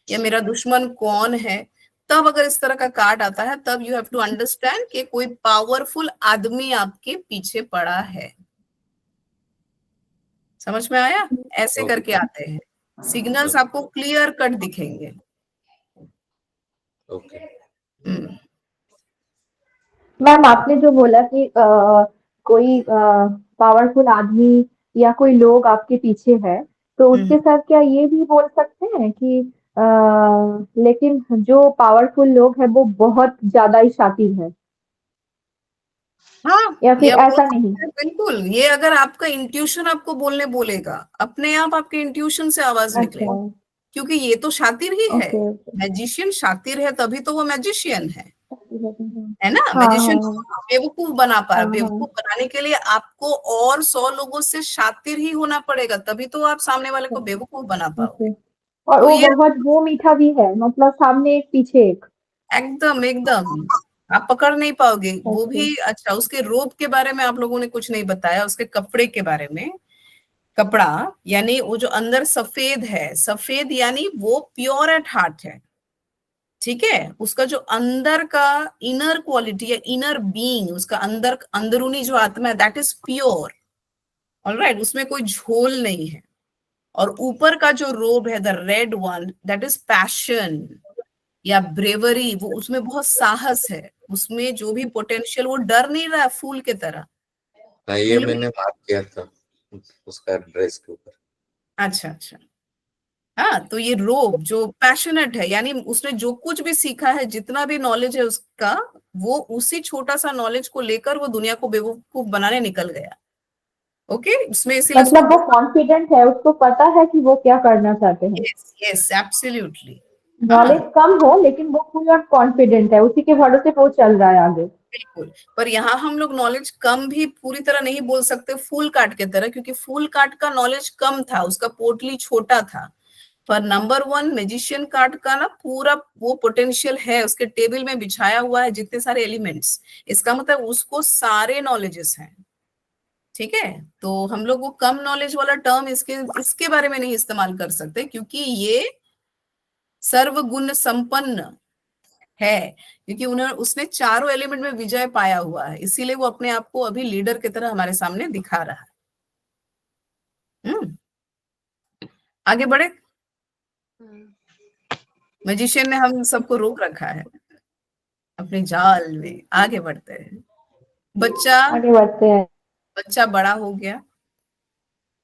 या मेरा दुश्मन कौन है, तब अगर इस तरह का कार्ड आता है, तब यू हैव टू अंडरस्टैंड कि कोई पावरफुल आदमी आपके पीछे पड़ा है। समझ में आया? ऐसे ओके करके आते हैं सिग्नल्स, आपको क्लियर कट दिखेंगे। ओके। हम्म मैम, आपने जो बोला कि कोई पावरफुल आदमी या कोई लोग आपके पीछे है, तो हम्म। उसके साथ क्या ये भी बोल सकते हैं कि लेकिन जो पावरफुल लोग हैं वो बहुत ज्यादा ही शातिर है, हाँ, या ये फिर आप बोल ऐसा नहीं? सकते हैं, बिल्कुल। ये अगर आपका इंट्यूशन आपको बोलने बोलेगा, अपने आप आपके इंट्यूशन से आवाज निकले, अच्छा, क्योंकि ये तो शातिर ही है। Okay okay. मैजिशियन शातिर है तभी तो वो मैजिशियन है ना। हाँ मैजिशियन हाँ बेवकूफ बना पा रहा, हाँ हाँ। बेवकूफ बनाने के लिए आपको और 100 लोगों से शातिर ही होना पड़ेगा, तभी तो आप सामने वाले को बेवकूफ बना ओके। पाओगे। और तो वो ये बहुत वो मीठा भी है, मतलब सामने एक पीछे एक। एकदम एकदम आप पकड़ नहीं पाओगे वो ओके। भी। अच्छा, उसके रोब के बारे में आप लोगों ने कुछ नहीं बताया, उसके कपड़े के बारे में। कपड़ा यानी वो जो अंदर सफेद है, सफेद यानी वो प्योर एट हार्ट है, ठीक है। उसका जो अंदर का इनर क्वालिटी या इनर बीइंग, उसका अंदर अंदरूनी जो आत्मा है, दैट इज प्योर। ऑलराइट, उसमें कोई झोल नहीं है। और ऊपर का जो रोब है, the red one, that is passion या ब्रेवरी, वो उसमें बहुत साहस है। उसमें जो भी पोटेंशियल, वो डर नहीं रहा है फूल के तरह। हाँ, ये फूल मैंने बात किया था उसका ड्रेस के ऊपर। अच्छा अच्छा। हाँ, तो ये रोब जो पैशनेट है, यानी उसने जो कुछ भी सीखा है, जितना भी नॉलेज है उसका, वो उसी छोटा सा नॉलेज को लेकर वो दुनिया को बेवकूफ बनाने निकल गया। ओके, उसमें इसीलिए उसको मतलब वो कॉन्फिडेंट है, उसको पता है कि वो क्या करना चाहते हैं। Yes yes absolutely. हाँ नॉलेज कम हो लेकिन वो पूरा कॉन्फिडेंट है, उसी के भरोसे पे वो चल रहा है आगे। बिल्कुल। पर यहाँ हम लोग नॉलेज कम भी पूरी तरह नहीं बोल सकते फूल काट के तरह, क्योंकि फूल काट का नॉलेज कम था, उसका पोटली छोटा था। पर नंबर वन मैजिशियन कार्ड का ना पूरा वो पोटेंशियल है, उसके टेबल में बिछाया हुआ है जितने सारे एलिमेंट्स। इसका मतलब उसको सारे नॉलेजेस हैं, ठीक है। तो हम लोग वो कम नॉलेज वाला टर्म इसके इसके बारे में नहीं इस्तेमाल कर सकते, क्योंकि ये सर्वगुण संपन्न है, क्योंकि उन्होंने उसने चारों एलिमेंट में विजय पाया हुआ है, इसीलिए वो अपने आप को अभी लीडर की तरह हमारे सामने दिखा रहा है। आगे बढ़े। मैजिशियन ने हम सबको रोक रखा है अपने जाल में, आगे बढ़ते हैं। बच्चा आगे बढ़ते हैं। बच्चा बड़ा हो गया,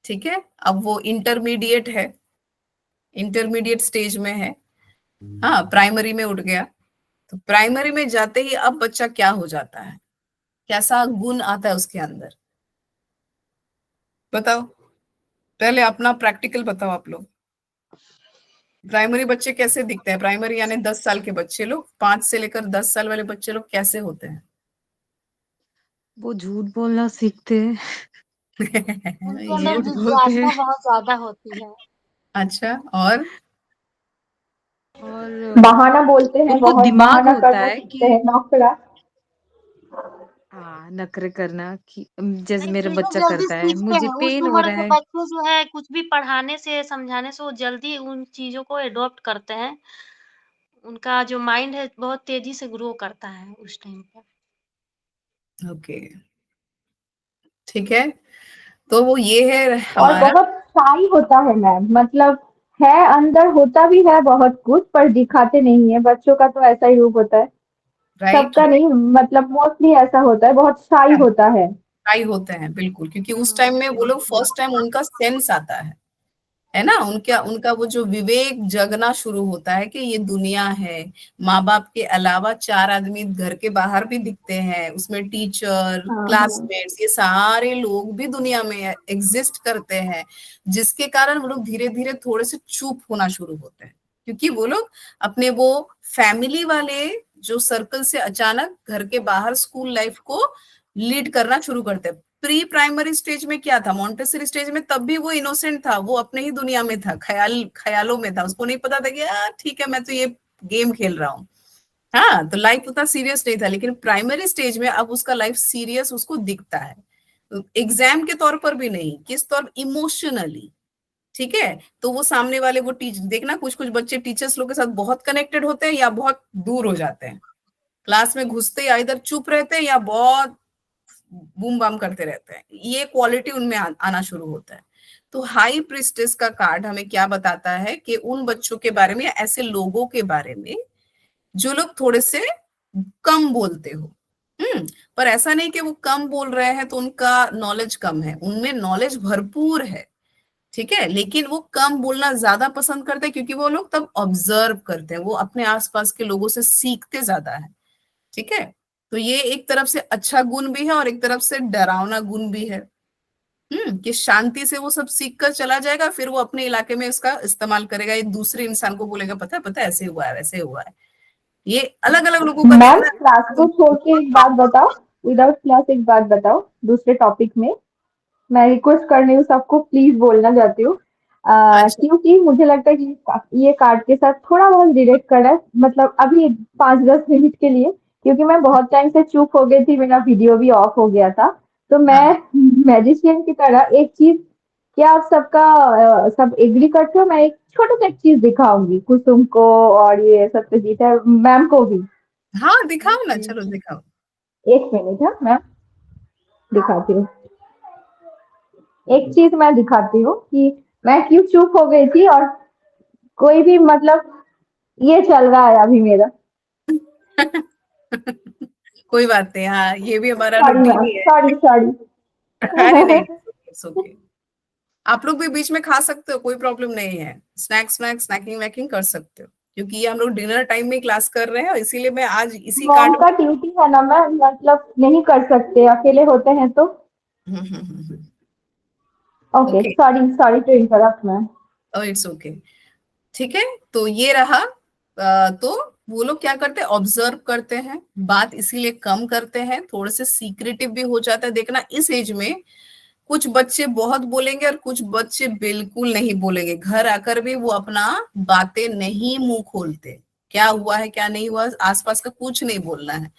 ठीक है। अब वो इंटरमीडिएट है, इंटरमीडिएट स्टेज में है। हाँ, प्राइमरी में उठ गया। तो प्राइमरी में जाते ही अब बच्चा क्या हो जाता है, कैसा गुण आता है उसके अंदर, बताओ। पहले अपना प्रैक्टिकल बताओ आप लोग। प्राइमरी बच्चे कैसे दिखते हैं? प्राइमरी यानी 10 साल के बच्चे लोग, 5 से लेकर 10 साल वाले बच्चे लोग कैसे होते हैं? वो झूठ बोलना सीखते हैं। उनके ये अंदर बोलते हैं जिज्ञासा बहुत ज्यादा होती है। अच्छा। और और बहाना बोलते हैं, उनको बहुत दिमाग बहाना होता करना है सीखते कि हैं, नौकरा। हाँ, नखरे करना कि जैसे नहीं, मेरा चीजें बच्चा जल्दी करता है, सीखते मुझे हैं। उस पेन हो उम्र रहा के है। बच्चे जो है कुछ भी पढ़ाने से, समझाने से वो जल्दी उन चीज़ों को एडॉप्ट करते हैं। उनका जो माइंड है बहुत तेज़ी से ग्रो करता है उस टाइम पर। ओके, ठीक है। तो वो ये है और हमारा। बहुत शाई होता है मैम, मतलब है अंदर होता भी है बहुत कुछ, पर दिखाते नहीं है। बच्चों का तो ऐसा ही रूप होता है, राइट सबका नहीं, मतलब मोस्टली ऐसा होता है, बहुत शाई राइट, होता है। ट्राई होते हैं बिल्कुल, क्योंकि उस टाइम हुँ। में वो लोग फर्स्ट टाइम उनका सेंस आता है ना। उनका उनका वो जो विवेक जगना शुरू होता है कि ये दुनिया है, माँ बाप के अलावा 4 आदमी घर के बाहर भी दिखते हैं, उसमें टीचर, हाँ हाँ क्लासमेट्स, ये सारे लोग भी दुनिया में एग्जिस्ट करते हैं। जिसके कारण वो लोग धीरे धीरे थोड़े से चुप होना शुरू होते हैं, क्योंकि वो लोग अपने वो फैमिली वाले जो सर्कल से अचानक घर के बाहर स्कूल लाइफ को लीड करना शुरू करते हैं। प्री प्राइमरी स्टेज में क्या था, मॉन्टेसरी स्टेज में, तब भी वो इनोसेंट था, वो अपने ही दुनिया में था, ख्यालों में था। उसको नहीं पता था कि ठीक है, मैं तो ये गेम खेल रहा हूँ। हाँ, तो लाइफ उतना सीरियस नहीं था। लेकिन प्राइमरी स्टेज में अब उसका लाइफ सीरियस उसको दिखता है, एग्जाम के तौर पर भी नहीं, किस तौर, इमोशनली, ठीक है। तो वो सामने वाले वो देखना, कुछ कुछ बच्चे टीचर्स लोग के साथ बहुत कनेक्टेड होते हैं या बहुत दूर हो जाते हैं। क्लास में घुसते या इधर चुप रहते हैं या बहुत बूम बाम करते रहते हैं। ये क्वालिटी उनमें आना शुरू होता है। तो हाई प्रिस्टेस का कार्ड हमें क्या बताता है कि उन बच्चों के बारे में, ऐसे लोगों के बारे में जो लोग थोड़े से कम बोलते हो। पर ऐसा नहीं कि वो कम बोल रहे हैं तो उनका नॉलेज कम है, उनमें नॉलेज भरपूर है। ठीक है, लेकिन वो कम बोलना ज्यादा पसंद करते हैं क्योंकि वो लोग तब ऑब्जर्व करते हैं, वो अपने आसपास के लोगों से सीखते ज्यादा है। ठीक है, तो ये एक तरफ से अच्छा गुण भी है और एक तरफ से डरावना गुण भी है। कि शांति से वो सब सीख कर चला जाएगा, फिर वो अपने इलाके में इसका इस्तेमाल करेगा, एक दूसरे इंसान को बोलेगा पता है ऐसे हुआ है वैसे हुआ है। ये अलग अलग लोगों का मैम देखना क्लास को छोड़ के एक बात बताओ, विदाउट क्लास एक बात बताओ दूसरे टॉपिक में। मैं रिक्वेस्ट कर रही हूँ सबको, प्लीज बोलना चाहती हूँ। अच्छा। क्योंकि मुझे लगता है कि ये कार्ड के साथ थोड़ा बहुत रिलेट कर रहा है, मतलब अभी 5-10 मिनट के लिए, क्योंकि मैं बहुत टाइम से चुप हो गई थी, मेरा वीडियो भी ऑफ हो गया था। तो मैं हाँ मैजिशियन की तरह एक चीज, क्या आप सब एग्री करते हो? मैं एक छोटा सा एक चीज दिखाऊंगी कुसुम को और ये सत्यजीत है मैम को भी। हाँ, दिखाओ ना, चलो दिखाओ। 1 मिनट है मैम, दिखाती हूँ। एक चीज मैं दिखाती हूँ कि मैं क्यों चुप हो गई थी, और कोई भी मतलब ये चल रहा है अभी मेरा। कोई बात नहीं, हाँ ये भी हमारा सॉरी रूटीन मैम, ही है। Sorry sorry. अरे नहीं, इट्स ओके। आप लोग भी बीच में खा सकते हो, कोई प्रॉब्लम नहीं है, स्नैकिंग वैकिंग कर सकते हो, क्योंकि ये हम लोग डिनर टाइम में क्लास कर रहे हैं, इसीलिए मैं आज इसी मॉम कार्ड का ड्यूटी है ना मैम, मतलब नहीं कर सकते, अकेले होते हैं तो। में। Okay, okay, sorry sorry to interrupt ma'am. It's okay. ठीक है, तो ये रहा। तो वो लोग क्या करते हैं, ऑब्जर्व करते हैं, बात इसीलिए कम करते हैं, थोड़े से सीक्रेटिव भी हो जाता है। देखना इस एज में कुछ बच्चे बहुत बोलेंगे और कुछ बच्चे बिल्कुल नहीं बोलेंगे, घर आकर भी वो अपना बातें नहीं मुंह खोलते, क्या हुआ है क्या नहीं हुआ आसपास का कुछ नहीं बोलना है।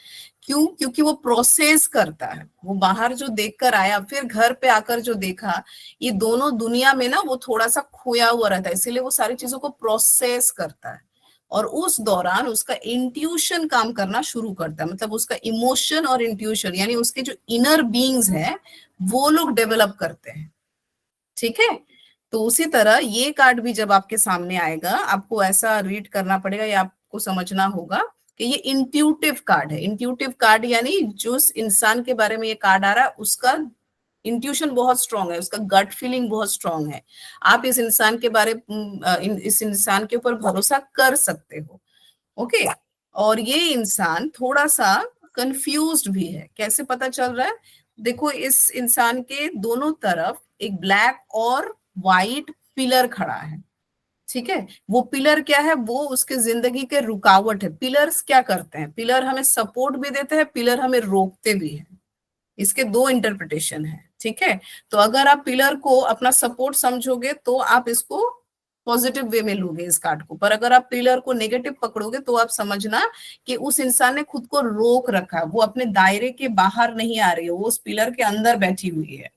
क्यों? क्योंकि वो प्रोसेस करता है, वो बाहर जो देखकर आया फिर घर पे आकर जो देखा, ये दोनों दुनिया में ना वो थोड़ा सा खोया हुआ रहता है, इसीलिए वो सारी चीजों को प्रोसेस करता है। और उस दौरान उसका इंट्यूशन काम करना शुरू करता है, मतलब उसका इमोशन और इंट्यूशन यानी उसके जो इनर बीइंग्स है वो लोग डेवलप करते हैं। ठीक है, तो उसी तरह ये कार्ड भी जब आपके सामने आएगा, आपको ऐसा रीड करना पड़ेगा या आपको समझना होगा कि ये इंट्यूटिव कार्ड है। इंट्यूटिव कार्ड यानी जो इंसान के बारे में ये कार्ड आ रहा है उसका इंट्यूशन बहुत स्ट्रांग है, उसका गट फीलिंग बहुत स्ट्रांग है। आप इस इंसान के इस इंसान के ऊपर भरोसा कर सकते हो। ओके, और ये इंसान थोड़ा सा कंफ्यूज्ड भी है। कैसे पता चल रहा है? देखो, इस इंसान के दोनों तरफ एक ब्लैक और वाइट पिलर खड़ा है। ठीक है, वो पिलर क्या है? वो उसके जिंदगी के रुकावट है। पिलर्स क्या करते हैं? पिलर हमें सपोर्ट भी देते हैं, पिलर हमें रोकते भी हैं। इसके दो इंटरप्रिटेशन है। ठीक है, तो अगर आप पिलर को अपना सपोर्ट समझोगे तो आप इसको पॉजिटिव वे में लोगे इस कार्ड को, पर अगर आप पिलर को नेगेटिव पकड़ोगे तो आप समझना कि उस इंसान ने खुद को रोक रखा है, वो अपने दायरे के बाहर नहीं आ रही है, वो उस पिलर के अंदर बैठी हुई है।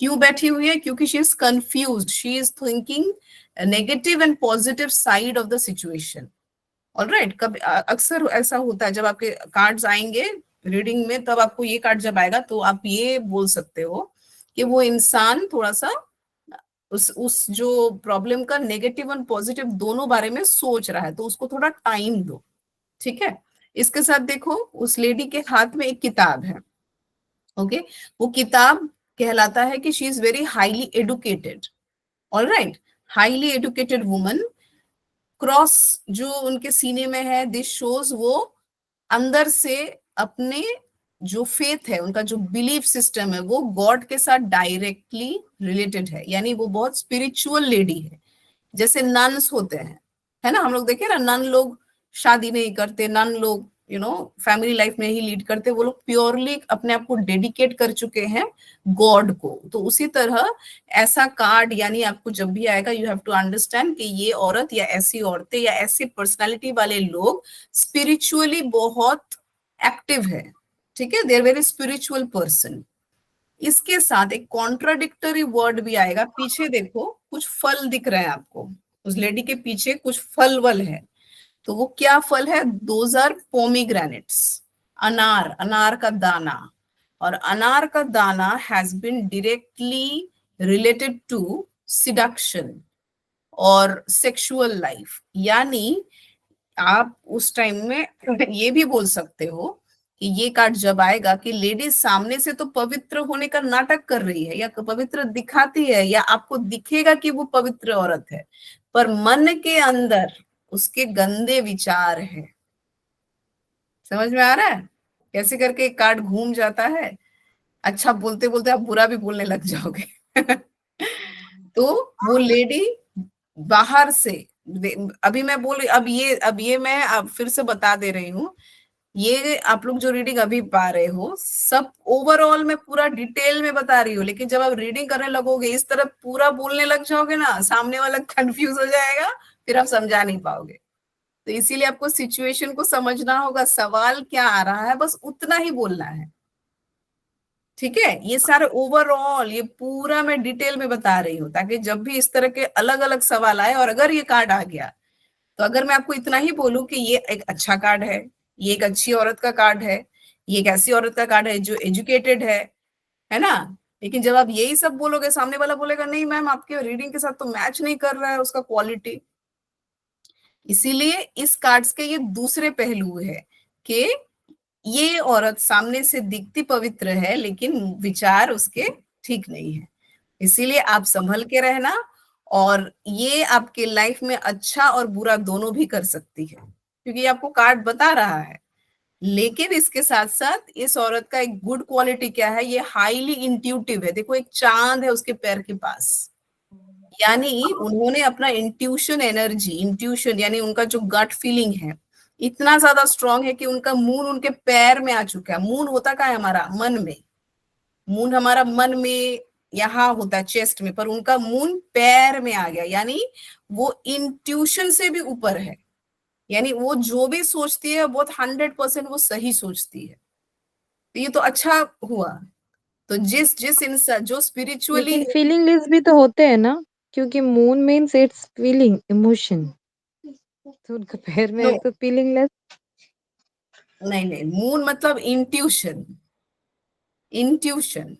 क्यों बैठी हुई है? क्योंकि she is confused, she is thinking negative and positive side of the situation. Alright, कब अक्सर ऐसा होता है जब आपके कार्ड्स आएंगे रीडिंग में, तब आपको ये कार्ड जब आएगा तो आप ये बोल सकते हो कि वो इंसान थोड़ा सा उस जो प्रॉब्लम का नेगेटिव और पॉजिटिव दोनों बारे में सोच रहा है, तो उसको थोड़ा टाइम दो। ठीक है, इसके साथ देखो उस लेडी के हाथ में एक किताब है। ओके, वो किताब कहलाता है कि she is very highly educated. Alright, highly educated woman. Cross जो उनके सीने में है, दिस शोज वो अंदर से अपने जो फेथ है, उनका जो बिलीफ सिस्टम है, वो गॉड के साथ डायरेक्टली रिलेटेड है, यानी वो बहुत स्पिरिचुअल लेडी है। जैसे नन्स होते हैं, है ना, हम लोग देखे ना, नन लोग शादी नहीं करते, नन लोग फैमिली लाइफ में ही लीड करते, वो लोग प्योरली अपने आप को डेडिकेट कर चुके हैं गॉड को। तो उसी तरह ऐसा कार्ड यानी आपको जब भी आएगा, यू हैव टू अंडरस्टैंड कि ये औरत या ऐसी औरतें या ऐसी पर्सनालिटी वाले लोग स्पिरिचुअली बहुत एक्टिव है। ठीक है, they are very spiritual person. इसके साथ एक कॉन्ट्राडिक्टरी वर्ड भी आएगा। पीछे देखो कुछ फल दिख रहे हैं आपको, उस लेडी के पीछे कुछ फल वल है, तो वो क्या फल है? दोज आर पोमीग्रेनेट्स, अनार, अनार का दाना। और अनार का दाना has been directly related to seduction और सेक्सुअल लाइफ। यानी आप उस टाइम में ये भी बोल सकते हो कि ये कार्ड जब आएगा कि लेडीज सामने से तो पवित्र होने का नाटक कर रही है या पवित्र दिखाती है या आपको दिखेगा कि वो पवित्र औरत है, पर मन के अंदर उसके गंदे विचार है। समझ में आ रहा है कैसे करके एक कार्ड घूम जाता है? अच्छा बोलते बोलते आप बुरा भी बोलने लग जाओगे। तो वो लेडी बाहर से, अभी मैं बोल, अब ये मैं अब फिर से बता दे रही हूँ, ये आप लोग जो रीडिंग अभी पा रहे हो सब ओवरऑल में पूरा डिटेल में बता रही हूँ, लेकिन जब आप रीडिंग करने लगोगे इस तरह पूरा बोलने लग जाओगे ना, सामने वाला कंफ्यूज हो जाएगा, फिर आप समझा नहीं पाओगे। तो इसीलिए आपको सिचुएशन को समझना होगा, सवाल क्या आ रहा है बस उतना ही बोलना है। ठीक है, ये सारे ओवरऑल ये पूरा मैं डिटेल में बता रही हूँ ताकि जब भी इस तरह के अलग अलग सवाल आए, और अगर ये कार्ड आ गया तो अगर मैं आपको इतना ही बोलूं कि ये एक अच्छा कार्ड है, ये एक अच्छी औरत का कार्ड है, ये एक ऐसी औरत का कार्ड है जो एजुकेटेड है ना, लेकिन जब आप यही सब बोलोगे सामने वाला बोलेगा नहीं मैम आपके रीडिंग के साथ तो मैच नहीं कर रहा है उसका क्वालिटी। इसीलिए इस कार्ड्स के ये दूसरे पहलू है कि ये औरत सामने से दिखती पवित्र है लेकिन विचार उसके ठीक नहीं है। इसीलिए आप संभल के रहना, और ये आपके लाइफ में अच्छा और बुरा दोनों भी कर सकती है क्योंकि ये आपको कार्ड बता रहा है। लेकिन इसके साथ साथ इस औरत का एक गुड क्वालिटी क्या है, ये हाईली इंट्यूटिव है। देखो एक चांद है उसके पैर के पास, यानी उन्होंने अपना इंट्यूशन एनर्जी, इंट्यूशन यानी उनका जो गट फीलिंग है इतना ज्यादा स्ट्रांग है कि उनका मून उनके पैर में आ चुका है। मून होता क्या है हमारा मन में, मून हमारा मन में यहाँ होता है चेस्ट में, पर उनका मून पैर में आ गया, यानी वो इंट्यूशन से भी ऊपर है, यानी वो जो भी सोचती है बहुत 100% वो सही सोचती है। तो ये तो अच्छा हुआ। तो जिस जिस इंसान जो स्पिरिचुअली, लेकिन फीलिंगलेस भी तो होते हैं ना, क्योंकि moon means it's feeling emotion, तो उनका पैर में है तो फीलिंगलेस। नहीं नहीं, मून मतलब इंट्यूशन, इंट्यूशन।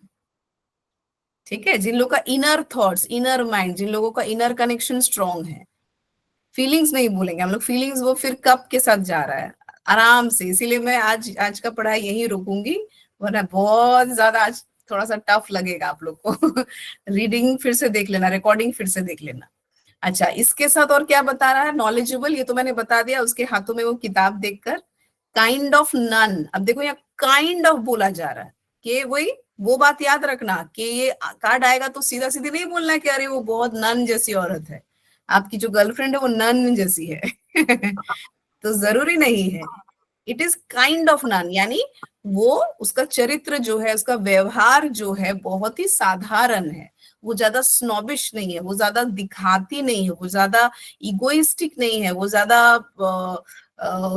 ठीक है, जिन लोगों का इनर थॉट्स, इनर माइंड, जिन लोगों का इनर कनेक्शन स्ट्रांग है। फीलिंग्स नहीं बोलेंगे हम लोग, फीलिंग्स वो फिर कब के साथ जा रहा है आराम से। इसीलिए मैं आज का पढ़ाई यहीं रुकूंगी, वरना बहुत ज्यादा आज थोड़ा सा टफ लगेगा आप लोग को। रीडिंग फिर से देख लेना, रिकॉर्डिंग फिर से देख लेना। अच्छा, इसके साथ और क्या बता रहा है, नॉलेजेबल, ये तो मैंने बता दिया। उसके हाथों में वो किताब देखकर काइंड ऑफ नन, अब देखो यहाँ काइंड ऑफ बोला जा रहा है कि वही वो बात याद रखना कि ये कार्ड आएगा तो सीधा सीधी नहीं बोलना है कि अरे वो बहुत नन जैसी औरत है, आपकी जो गर्लफ्रेंड है वो नन जैसी है। तो जरूरी नहीं है, it is kind of nun, यानी वो उसका चरित्र जो है, उसका व्यवहार जो है बहुत ही साधारण है। वो ज्यादा स्नॉबिश नहीं है, वो ज्यादा दिखाती नहीं है, वो ज्यादा इगोइस्टिक नहीं है, वो ज्यादा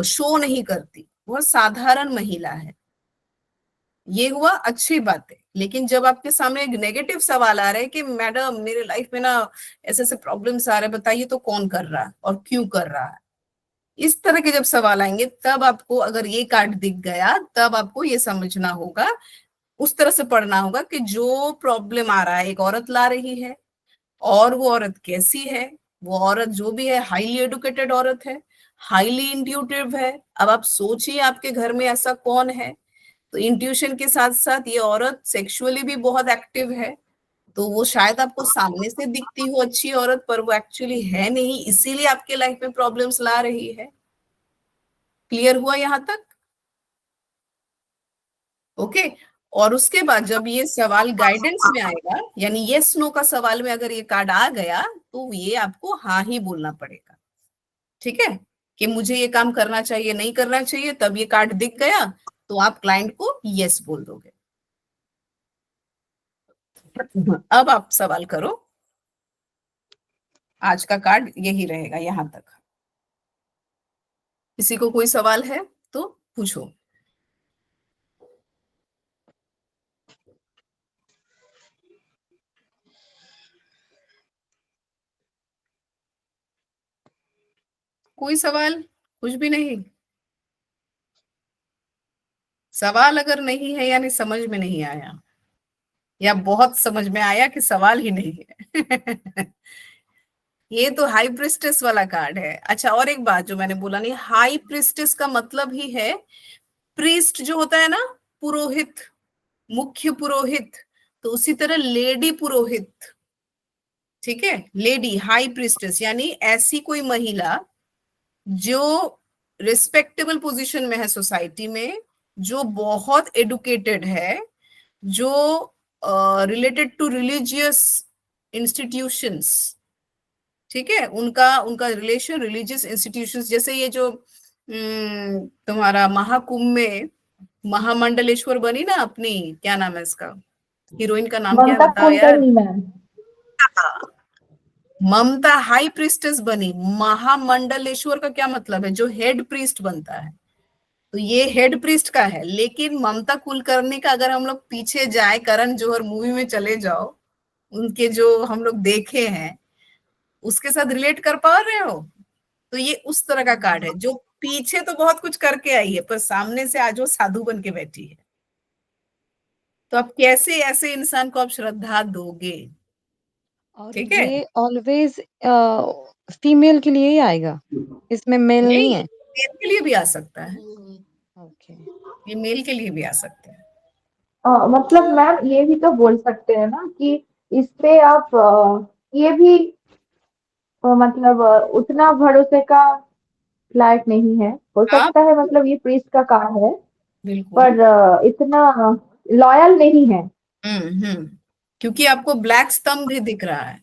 शो नहीं करती, बहुत साधारण महिला है। ये हुआ अच्छी बात है। लेकिन जब आपके सामने एक नेगेटिव सवाल आ रहा है कि मैडम मेरे लाइफ में ना ऐसे ऐसे प्रॉब्लम्स आ रहे हैं, बताइए तो कौन कर रहा है और क्यों कर रहा है, इस तरह के जब सवाल आएंगे तब आपको, अगर ये कार्ड दिख गया तब आपको ये समझना होगा, उस तरह से पढ़ना होगा कि जो प्रॉब्लम आ रहा है एक औरत ला रही है, और वो औरत कैसी है। वो औरत जो भी है हाईली एडुकेटेड औरत है, हाईली इंट्यूटिव है। अब आप सोचिए आपके घर में ऐसा कौन है। तो इंट्यूशन के साथ साथ ये औरत सेक्सुअली भी बहुत एक्टिव है। तो वो शायद आपको सामने से दिखती हो अच्छी औरत, पर वो एक्चुअली है नहीं, इसीलिए आपके लाइफ में प्रॉब्लम्स ला रही है। क्लियर हुआ यहाँ तक? ओके। और उसके बाद जब ये सवाल गाइडेंस में आएगा, यानी यस नो का सवाल में अगर ये कार्ड आ गया तो ये आपको हाँ ही बोलना पड़ेगा। ठीक है, कि मुझे ये काम करना चाहिए नहीं करना चाहिए, तब ये कार्ड दिख गया तो आप क्लाइंट को यस बोल दोगे। अब आप सवाल करो, आज का कार्ड यही रहेगा यहां तक। किसी को कोई सवाल है तो पूछो। कोई सवाल? कुछ भी नहीं? सवाल अगर नहीं है यानी समझ में नहीं आया, या बहुत समझ में आया कि सवाल ही नहीं है। ये तो हाई प्रिस्टेस वाला कार्ड है। अच्छा, और एक बात जो मैंने बोला नहीं, हाई प्रिस्टेस का मतलब ही है प्रीस्ट जो होता है ना, पुरोहित, मुख्य पुरोहित, तो उसी तरह लेडी पुरोहित, ठीक है, लेडी हाई प्रीस्टेस, यानी ऐसी कोई महिला जो रिस्पेक्टेबल पोजीशन में है सोसाइटी में, जो बहुत एडुकेटेड है, जो रिलेटेड टू रिलीजियस इंस्टीट्यूशंस, ठीक है, उनका उनका रिलेशन रिलीजियस इंस्टीट्यूशंस, जैसे ये जो तुम्हारा महाकुंभ में महामंडलेश्वर बनी ना अपनी, क्या नाम है इसका, हीरोइन का नाम क्या है ममता बताओ यार। कुलकर्णी मैम। ममता हाई प्रीस्टेस बनी। महामंडलेश्वर का क्या मतलब है, जो हेड प्रीस्ट बनता है, तो ये हेड प्रीस्ट का है। लेकिन ममता कुलकर्णी का अगर हम लोग पीछे जाए, करण जौहर मूवी में चले जाओ, उनके जो हम लोग देखे हैं, उसके साथ रिलेट कर पा रहे हो? तो ये उस तरह का कार्ड है, जो पीछे तो बहुत कुछ करके आई है, पर सामने से आज वो साधु बन के बैठी है। तो आप कैसे ऐसे इंसान को आप श्रद्धा दोगे? और ठीक है, ये ऑलवेज फीमेल के लिए ही आएगा, इसमें मेल नहीं है। मेल के लिए भी आ सकता है, ओके। ये मेल के लिए भी आ सकता है। मतलब मैम ये भी तो बोल सकते हैं ना कि इस पे आप ये भी मतलब उतना भरोसे का लायक नहीं है, हो हाँ सकता है, मतलब ये प्रीस्ट का कार्ड है, बिल्कुल। पर इतना लॉयल नहीं है। क्योंकि आपको ब्लैक स्तंभ भी दिख रहा है,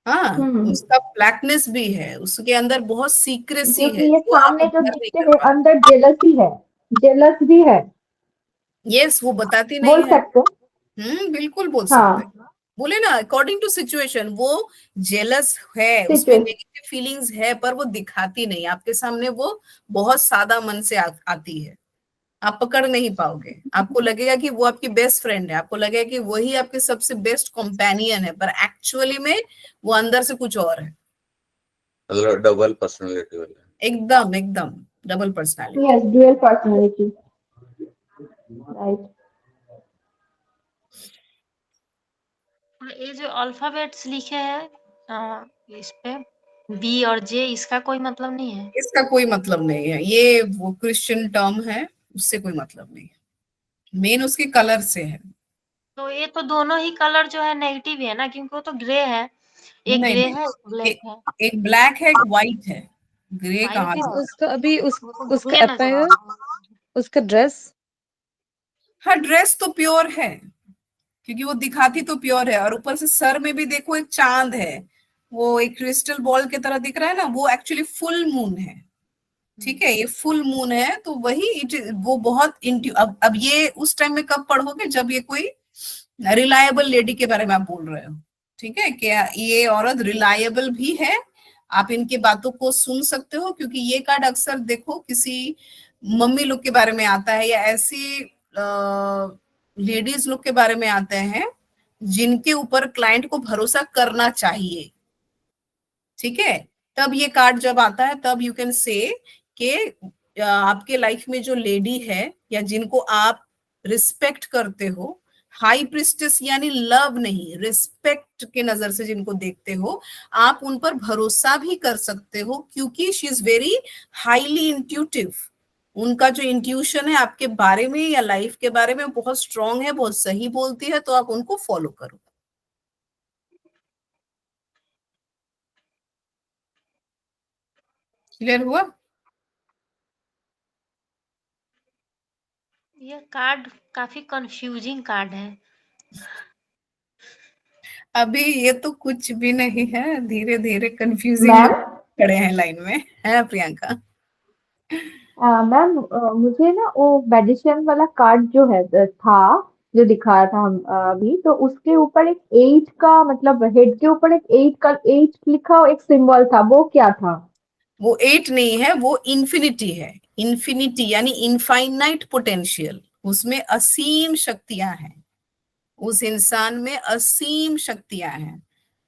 हाँ, उसका ब्लैकनेस भी है, उसके अंदर बहुत सीक्रेसी क्योंकि है, ये जो आप सामने जो इग्नोर नहीं दिखते कर हैं पा अंदर जेलसी है, जेलस भी है, रहे। यस, वो बताती नहीं बोल है। सकते हैं। बिल्कुल बोल सकते हैं। हाँ, बोले ना, अकॉर्डिंग टू सिचुएशन वो जेलस है, उसमें सिचुएशन। नेगेटिव फीलिंग्स है, पर वो दिखाती नहीं आपके सामने, वो बहुत सादा मन से आती है, आप पकड़ नहीं पाओगे। आपको लगेगा कि वो आपकी बेस्ट फ्रेंड है, आपको लगेगा कि वही आपके सबसे बेस्ट कंपेनियन है, पर एक्चुअली में वो अंदर से कुछ और है। मतलब डबल पर्सनालिटी वाला। एकदम एकदम double personality. Yes, dual personality, right. ये जो अल्फाबेट्स लिखे हैं इस पे बी और जे, इसका कोई मतलब नहीं है? इसका कोई मतलब नहीं है, ये वो क्रिश्चियन टर्म है, उससे कोई मतलब नहीं है, मेन उसके कलर से है। तो ये तो दोनों ही कलर जो है नेगेटिव है ना, क्योंकि वो तो ग्रे है, एक नहीं ग्रे नहीं, है एक ब्लैक है। एक ब्लैक है एक व्हाइट है, ग्रे कहाँ वाइट था? उसका अभी वो तो उसका ग्रे नजर आ अपायर, रहा है। उसका ड्रेस। हाँ, ड्रेस तो प्योर है, क्योंकि वो दिखाती तो प्योर है, और ऊपर से सर में भी देखो एक चांद है, वो एक क्रिस्टल बॉल की तरह दिख रहा है ना, वो एक्चुअली फुल मून है। ठीक है, ये फुल मून है, तो वही वो बहुत अब ये उस टाइम में कब पढ़ोगे, जब ये कोई रिलायबल लेडी के बारे में आप बोल रहे हो। ठीक है, क्या ये औरत रिलायबल भी है, आप इनकी बातों को सुन सकते हो, क्योंकि ये कार्ड अक्सर देखो किसी मम्मी लोग के बारे में आता है, या ऐसी लेडीज लोग के बारे में आते हैं जिनके ऊपर क्लाइंट को भरोसा करना चाहिए। ठीक है, तब ये कार्ड जब आता है, तब यू कैन से कि आपके लाइफ में जो लेडी है, या जिनको आप रिस्पेक्ट करते हो, हाई प्रिस्टेस यानी लव नहीं, रिस्पेक्ट के नजर से जिनको देखते हो, आप उन पर भरोसा भी कर सकते हो, क्योंकि she is very highly intuitive. उनका जो इंट्यूशन है आपके बारे में या लाइफ के बारे में बहुत स्ट्रांग है, बहुत सही बोलती है, तो आप उनको फॉलो करो। क्लियर हुआ? ये कार्ड काफी कंफ्यूजिंग कार्ड है। अभी ये तो कुछ भी नहीं है, धीरे धीरे कंफ्यूजिंग में मैम, खड़े हैं लाइन में, है प्रियंका? मैम मुझे ना वो मैजिशियन वाला कार्ड जो है था, जो दिखाया था हम अभी, तो उसके ऊपर एक 8 का, मतलब हेड के ऊपर एक 8 का 8 लिखा एक सिंबल था, वो क्या था? वो 8 नहीं है, वो इन्फिनिटी है। इन्फिनिटी यानी इनफाइनाइट पोटेंशियल, उसमें असीम शक्तियां हैं, उस इंसान में असीम शक्तियां हैं,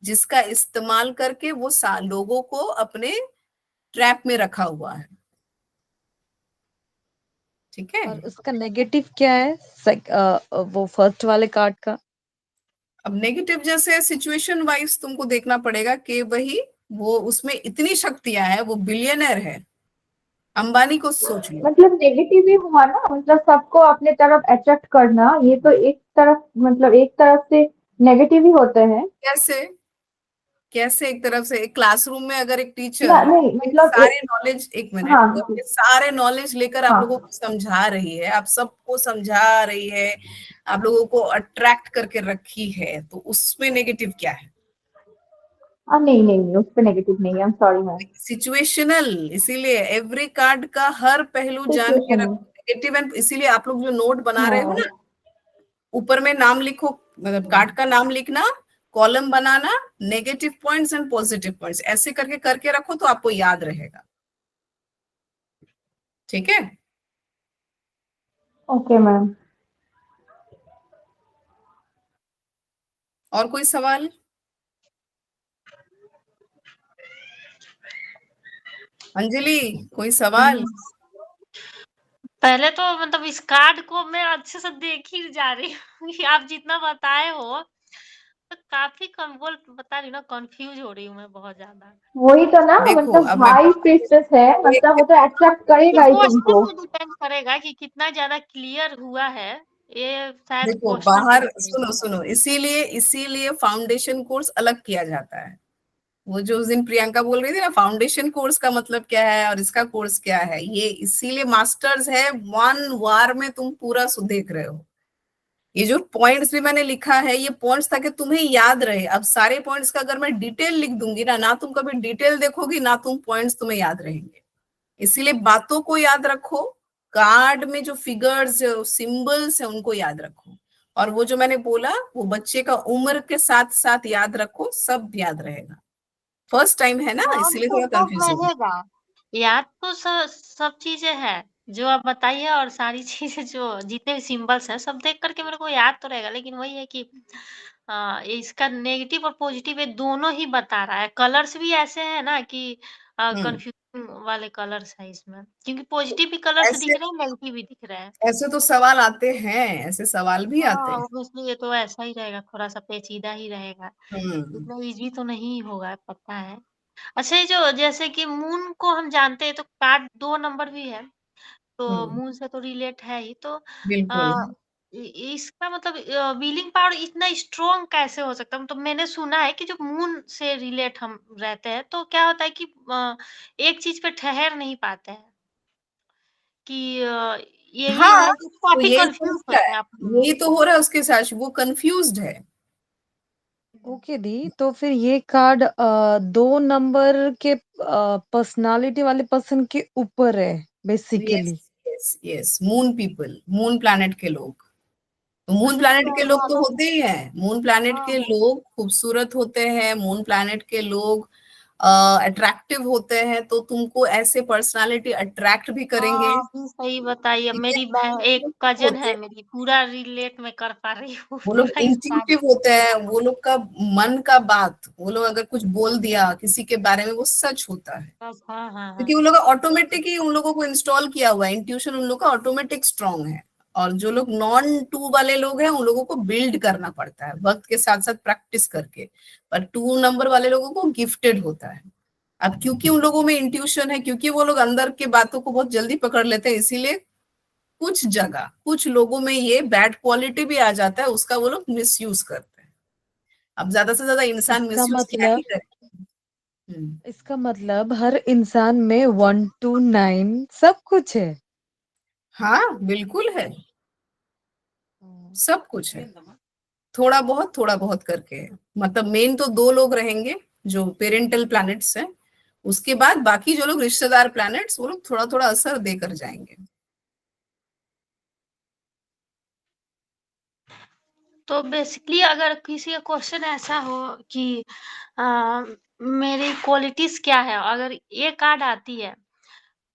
जिसका इस्तेमाल करके वो लोगों को अपने ट्रैप में रखा हुआ है। ठीक है, और उसका नेगेटिव क्या है? वो फर्स्ट वाले कार्ड का। अब नेगेटिव जैसे सिचुएशन वाइज तुमको देखना पड़ेगा कि वही वो उसमें इतनी शक्तियां हैं, वो बिलियनर है, अंबानी को सोच लो। मतलब नेगेटिव ही हुआ ना, मतलब सबको अपने तरफ अट्रैक्ट करना, ये तो एक तरफ, मतलब एक तरफ से नेगेटिव ही होते हैं। कैसे? कैसे एक तरफ से? एक क्लासरूम में अगर एक टीचर नहीं मतलब सारे नॉलेज, एक मिनट, हाँ वो अपने सारे नॉलेज लेकर आप लोगों हाँ को समझा रही है, आप सबको समझा रही है, आप लोगों को अट्रैक्ट करके रखी है, तो उसमें नेगेटिव क्या है? नहीं नहीं नहीं, उस पर नेगेटिव नहीं है, I am sorry ma'am. Situational, इसीलिए एवरी कार्ड का हर पहलू जान के सिचुएशन रखो, नेगेटिव एंड, इसीलिए आप लोग जो नोट बना रहे हो हाँ। ना, ऊपर में नाम लिखो, मतलब कार्ड का नाम लिखना, column banana, negative points and positive points, ऐसे करके करके रखो तो आपको याद रहेगा। ठीक है? Okay ma'am. और कोई सवाल? अंजलि, कोई सवाल? पहले तो मतलब इस कार्ड को मैं अच्छे से देख ही जा रही हूँ कि आप जितना बताए हो, तो काफी कम बोल बता रही हूँ ना, कंफ्यूज हो रही हूँ मैं बहुत ज्यादा। वही तो ना, देखो मतलब अब मैं हाई प्रीस्टेस है, मतलब वो तो अट्रैक्ट ये करेगा ही पोस्टर तुमको। पे डिपेंड करेगा कि कितना ज्यादा क्लियर हुआ है, ये शायद देखो पोस्टर पे बाहर, डिपेंड सुनो करेगा। सुनो, इसीलिए इसीलिए फाउंडेशन कोर्स अलग किया जाता है। वो जो उस दिन प्रियंका बोल रही थी ना, फाउंडेशन कोर्स का मतलब क्या है और इसका कोर्स क्या है, ये इसीलिए मास्टर्स है, 1 वार में तुम पूरा देख रहे हो। ये जो पॉइंट्स भी मैंने लिखा है, ये पॉइंट्स ताकि तुम्हें याद रहे। अब सारे पॉइंट्स का अगर मैं डिटेल लिख दूंगी ना, ना तुम कभी डिटेल देखोगी, ना तुम पॉइंट्स तुम्हें याद रहेंगे। इसीलिए बातों को याद रखो, कार्ड में जो फिगर्स, जो सिंबल्स है, उनको याद रखो। और वो जो मैंने बोला, वो बच्चे का उम्र के साथ साथ याद रखो, सब याद रहेगा। फर्स्ट टाइम है ना, याद इसलिए तो थोड़ा सब कंफ्यूजन है। रहेगा, याद तो सब चीजें हैं जो आप बताइए, और सारी चीजें जो जितने भी सिंबल्स हैं सब देख करके मेरे को याद तो रहेगा, लेकिन वही है कि इसका नेगेटिव और पॉजिटिव ये दोनों ही बता रहा है। कलर्स भी ऐसे हैं ना कि हम्म। कंफ्यूजिंग वाले कलर्स हैं इसमें, क्योंकि पॉजिटिव भी कलर्स ऐसे दिख रहे हैं, नेगेटिव भी दिख रहे हैं। ऐसे तो सवाल आते हैं, ऐसे सवाल भी आते हाँ, हैं। ऑब्वियसली ये तो ऐसा ही रहेगा, थोड़ा-सा पेचीदा ही रहेगा। हम्म। इतना ईज़ी तो नहीं होगा, पता है। अच्छा, ये जो जैसे कि मून को हम जानते हैं, तो कार्ड 2 नंबर भी है, तो हम्म। मून से तो रिलेट है ही। तो बिल्कुल। अ, इ इसका मतलब व्हीलिंग पावर इतना स्ट्रॉन्ग कैसे हो सकता है? मतलब मैंने सुना है कि जो मून से रिलेट हम रहते हैं, तो क्या होता है कि एक चीज़ पे ठहर नहीं पाते हैं, कि यही हाँ, है कि तो काफ़ी यही तो कन्फ्यूज़ हो रहा होते है, हैं आप। हुँ। यही तो हो रहा है उसके साथ, वो कंफ्यूज्ड है। ओके दी, तो फिर ये कार्ड 2 नंबर के पर्सनालिटी वाले पर्सन के ऊपर है yes, basically. Yes, yes, moon people, moon planet के लोग। तो मून प्लैनेट अच्छा, के लोग हाँ, तो तो होते ही हैं, मून प्लैनेट हाँ, के हाँ। लोग खूबसूरत होते हैं, मून प्लैनेट के लोग अट्रैक्टिव होते हैं, तो तुमको ऐसे पर्सनालिटी अट्रैक्ट भी करेंगे। हाँ, भी सही बताई। अब ठीक है? मेरी एक वो कज़न होते है हैं, मेरी, पूरा रिलेट मैं कर पा रही हूँ वो लोग पूरा इस कार्ड इंट्यूटिव होते हैं, वो लोग का मन का बात, वो लोग अगर कुछ बोल दिया किसी के बारे में, वो सच होता है। हाँ, हाँ, क्योंकि हाँ। उन लोग का ऑटोमेटिक ही, उन लोगों को इंस्टॉल किया हुआ है, इंट्यूशन उन लोग का ऑटोमेटिक स्ट्रांग है। और जो लोग नॉन टू वाले लोग हैं, उन लोगों को बिल्ड करना पड़ता है वक्त के साथ साथ, प्रैक्टिस करके। पर 2 नंबर वाले लोगों को गिफ्टेड होता है। अब क्योंकि उन लोगों में इंट्यूशन है, क्योंकि वो लोग अंदर के बातों को बहुत जल्दी पकड़ लेते हैं, इसीलिए कुछ जगह कुछ लोगों में ये बैड क्वालिटी भी आ जाता है, उसका वो लोग मिसयूज करते हैं। अब ज्यादा से ज्यादा इंसान इसका मिसयूज क्या ही मतलब करे। हम्म। इसका मतलब हर इंसान में 1 to 9 सब कुछ है। हाँ, बिल्कुल है, हम्म। सब कुछ है। थोड़ा बहुत करके, मतलब मेन तो 2 लोग रहेंगे जो पेरेंटल प्लैनेट्स हैं, उसके बाद बाकी जो लोग रिश्तेदार प्लैनेट्स, वो लोग थोड़ा थोड़ा असर देकर जाएंगे। तो बेसिकली अगर किसी का क्वेश्चन ऐसा हो कि अ, मेरी क्वालिटीज़ क्या है? अगर ये कार्ड आती है,